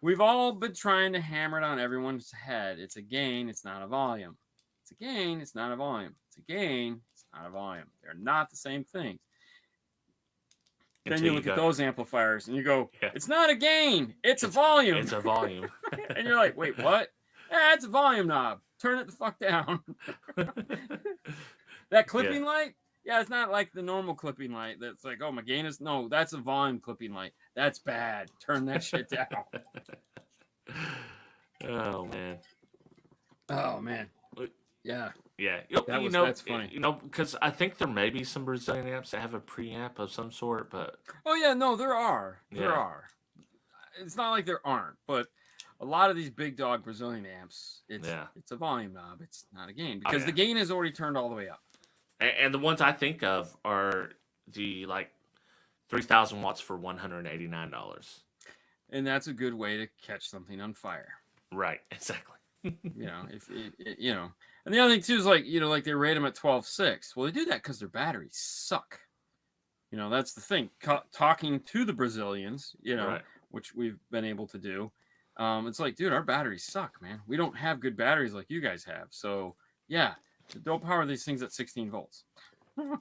Speaker 2: we've all been trying to hammer it on everyone's head. It's a gain, it's not a volume. It's a gain, it's not a volume. It's a gain, it's not a volume. They're not the same things. Then you look at those amplifiers and you go, it's not a gain, it's a volume.
Speaker 1: It's a volume.
Speaker 2: And you're like, wait, what? It's a volume knob. Turn it the fuck down. That clipping light? Yeah, it's not like the normal clipping light that's like, oh, my gain is... No, that's a volume clipping light. That's bad. Turn that shit down.
Speaker 1: Oh, man.
Speaker 2: Oh, man. Yeah.
Speaker 1: Yeah.
Speaker 2: That's funny.
Speaker 1: You know, because I think there may be some Brazilian amps that have a preamp of some sort, but...
Speaker 2: Oh, yeah, no, there are. There are. It's not like there aren't, but a lot of these big dog Brazilian amps, it's a volume knob. It's not a gain, because the gain is already turned all the way up.
Speaker 1: And the ones I think of are the, like, 3,000 watts for $189.
Speaker 2: And that's a good way to catch something on fire.
Speaker 1: Right, exactly.
Speaker 2: You know, you know, and the other thing too is, like, you know, like they rate them at 12.6. Well, they do that because their batteries suck. You know, that's the thing. Talking to the Brazilians, you know, which we've been able to do, it's like, dude, our batteries suck, man. We don't have good batteries like you guys have. So yeah, don't power these things at 16 volts.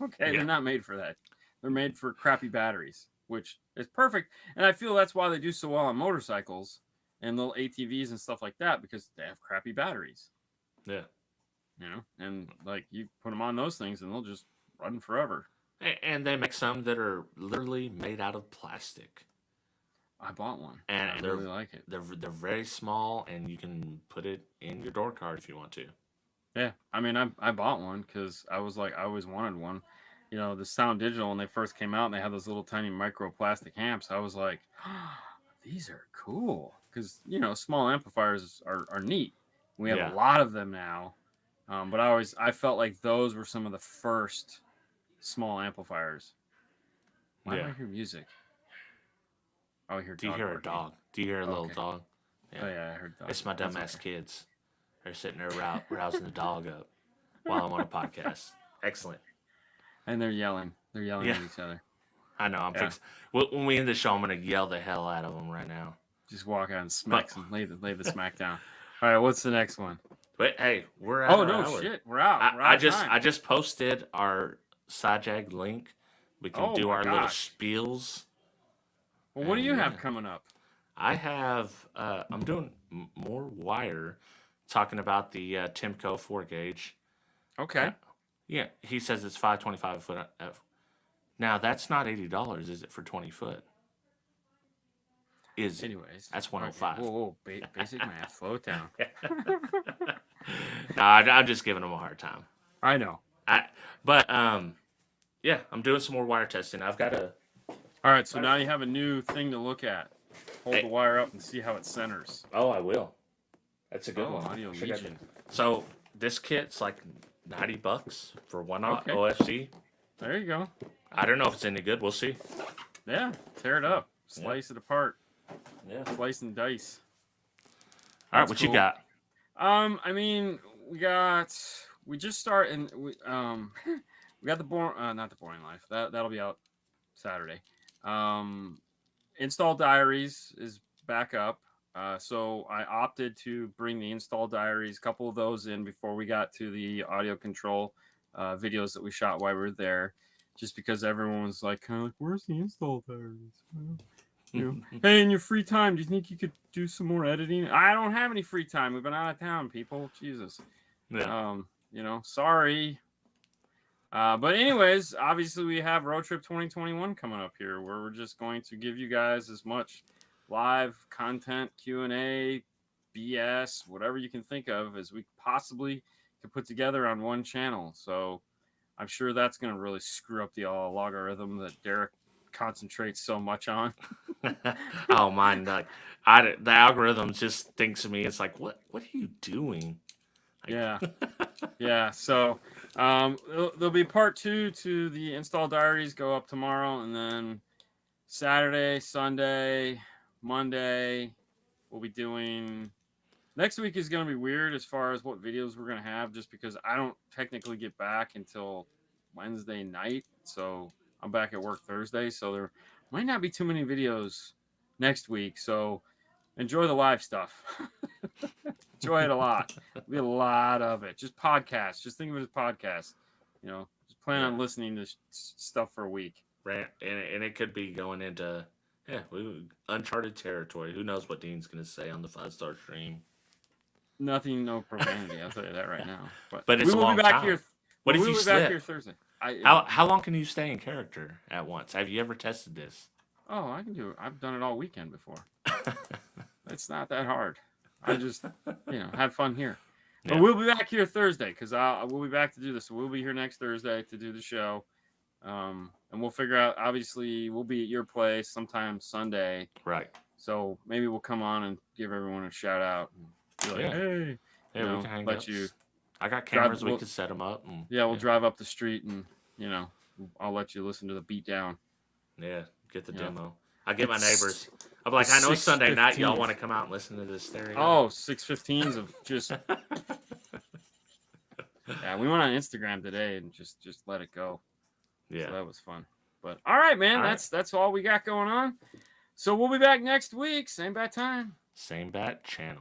Speaker 2: Okay, they're not made for that. They're made for crappy batteries, which is perfect. And I feel that's why they do so well on motorcycles and little ATVs and stuff like that, because they have crappy batteries.
Speaker 1: Yeah.
Speaker 2: You know, and like you put them on those things and they'll just run forever.
Speaker 1: And they make some that are literally made out of plastic.
Speaker 2: I bought one.
Speaker 1: And
Speaker 2: I really like it.
Speaker 1: They're very small, and you can put it in your door card if you want to.
Speaker 2: Yeah, I mean, I bought one because I was like, I always wanted one. You know, the Sound Digital, when they first came out and they had those little tiny microplastic amps, I was like, oh, these are cool. Because, you know, small amplifiers are neat. We have a lot of them now. But I felt like those were some of the first small amplifiers. Why do I hear music? Oh, I hear dog.
Speaker 1: Do you hear a dog? Do you hear a little dog?
Speaker 2: Yeah. Oh, yeah, I heard dog.
Speaker 1: It's my dumbass kids. They're sitting there rousing the dog up while I'm on a podcast. Excellent.
Speaker 2: And they're yelling. They're yelling at each other.
Speaker 1: I know. I'm fixing. When we end the show, I'm going to yell the hell out of them right now.
Speaker 2: Just walk out and smack them. Lay the smack down. All right, what's the next one?
Speaker 1: But hey, we're out.
Speaker 2: Oh no, shit, we're out.
Speaker 1: I just posted our SciJag link. We can do our little spiels.
Speaker 2: Well, what do you have coming up?
Speaker 1: I have. I'm doing more wire, talking about the Timco 4 gauge.
Speaker 2: Okay.
Speaker 1: Yeah, he says it's $525 a foot. Now that's not $80, is it, for 20 foot? Is
Speaker 2: Anyways,
Speaker 1: that's
Speaker 2: okay.
Speaker 1: 105?
Speaker 2: Whoa, basic math, slow it down.
Speaker 1: No, I'm just giving him a hard time.
Speaker 2: I know.
Speaker 1: Yeah, I'm doing some more wire testing. I've got a.
Speaker 2: All right, so now you have a new thing to look at. Hold the wire up and see how it centers.
Speaker 1: Oh, I will. That's a good one.
Speaker 2: Audio Legion.
Speaker 1: So this kit's like $90 for 1/0
Speaker 2: Okay.
Speaker 1: OFC.
Speaker 2: There you go.
Speaker 1: I don't know if it's any good. We'll see.
Speaker 2: Yeah, tear it up, slice it apart.
Speaker 1: Yeah.
Speaker 2: Slice and dice.
Speaker 1: All right, what you got?
Speaker 2: I mean, we just start and we got the not the boring life. That'll be out Saturday. Install diaries is back up. So I opted to bring the install diaries, a couple of those in before we got to the audio control videos that we shot while we were there, just because everyone was like, kind of like, where's the install diaries? Hey, in your free time, do you think you could do some more editing? I don't have any free time. We've been out of town, people. Jesus.
Speaker 1: Yeah.
Speaker 2: Sorry. But anyways, obviously we have Road Trip 2021 coming up here, where we're just going to give you guys as much live content, Q&A, BS, whatever you can think of as we possibly could put together on one channel. So I'm sure that's going to really screw up the logarithm that Derek concentrates so much on.
Speaker 1: Oh, mine. The algorithm just thinks of me. It's like, what are you doing?
Speaker 2: Yeah. Yeah. So there'll be part 2 to the install diaries go up tomorrow, and then Saturday, Sunday, Monday, we'll be doing. Next week is going to be weird as far as what videos we're going to have, just because I don't technically get back until Wednesday night. So I'm back at work Thursday. So there might not be too many videos next week. So enjoy the live stuff. Enjoy it a lot. There'll be a lot of it. Just podcasts. Just think of it as podcasts. Just plan on listening to stuff for a week.
Speaker 1: Right. And it could be going into uncharted territory. Who knows what Dean's going to say on the 5-star stream?
Speaker 2: Nothing, no profanity. I'll tell you that right now.
Speaker 1: But it's
Speaker 2: we will be back here.
Speaker 1: What if
Speaker 2: we
Speaker 1: you
Speaker 2: will be back here Thursday.
Speaker 1: How long can you stay in character at once? Have you ever tested this?
Speaker 2: Oh, I can do it. I've done it all weekend before. It's not that hard. I just, have fun here. Yeah. But we'll be back here Thursday because we'll be back to do this. So we'll be here next Thursday to do the show. And we'll figure out, obviously, we'll be at your place sometime Sunday.
Speaker 1: Right.
Speaker 2: So maybe we'll come on and give everyone a shout out. And be like, hey,
Speaker 1: we can hang out. I got cameras. We could set them up. And,
Speaker 2: we'll drive up the street and, I'll let you listen to the beat down.
Speaker 1: Yeah, get the demo. I'll get my neighbors. I'm like, I know it's Sunday night. Y'all want to come out and listen to this stereo?
Speaker 2: Oh, 6:15s of just... Yeah, we went on Instagram today and just let it go. Yeah, so that was fun. But all right, man, that's all we got going on. So we'll be back next week, same bat time,
Speaker 1: same bat channel.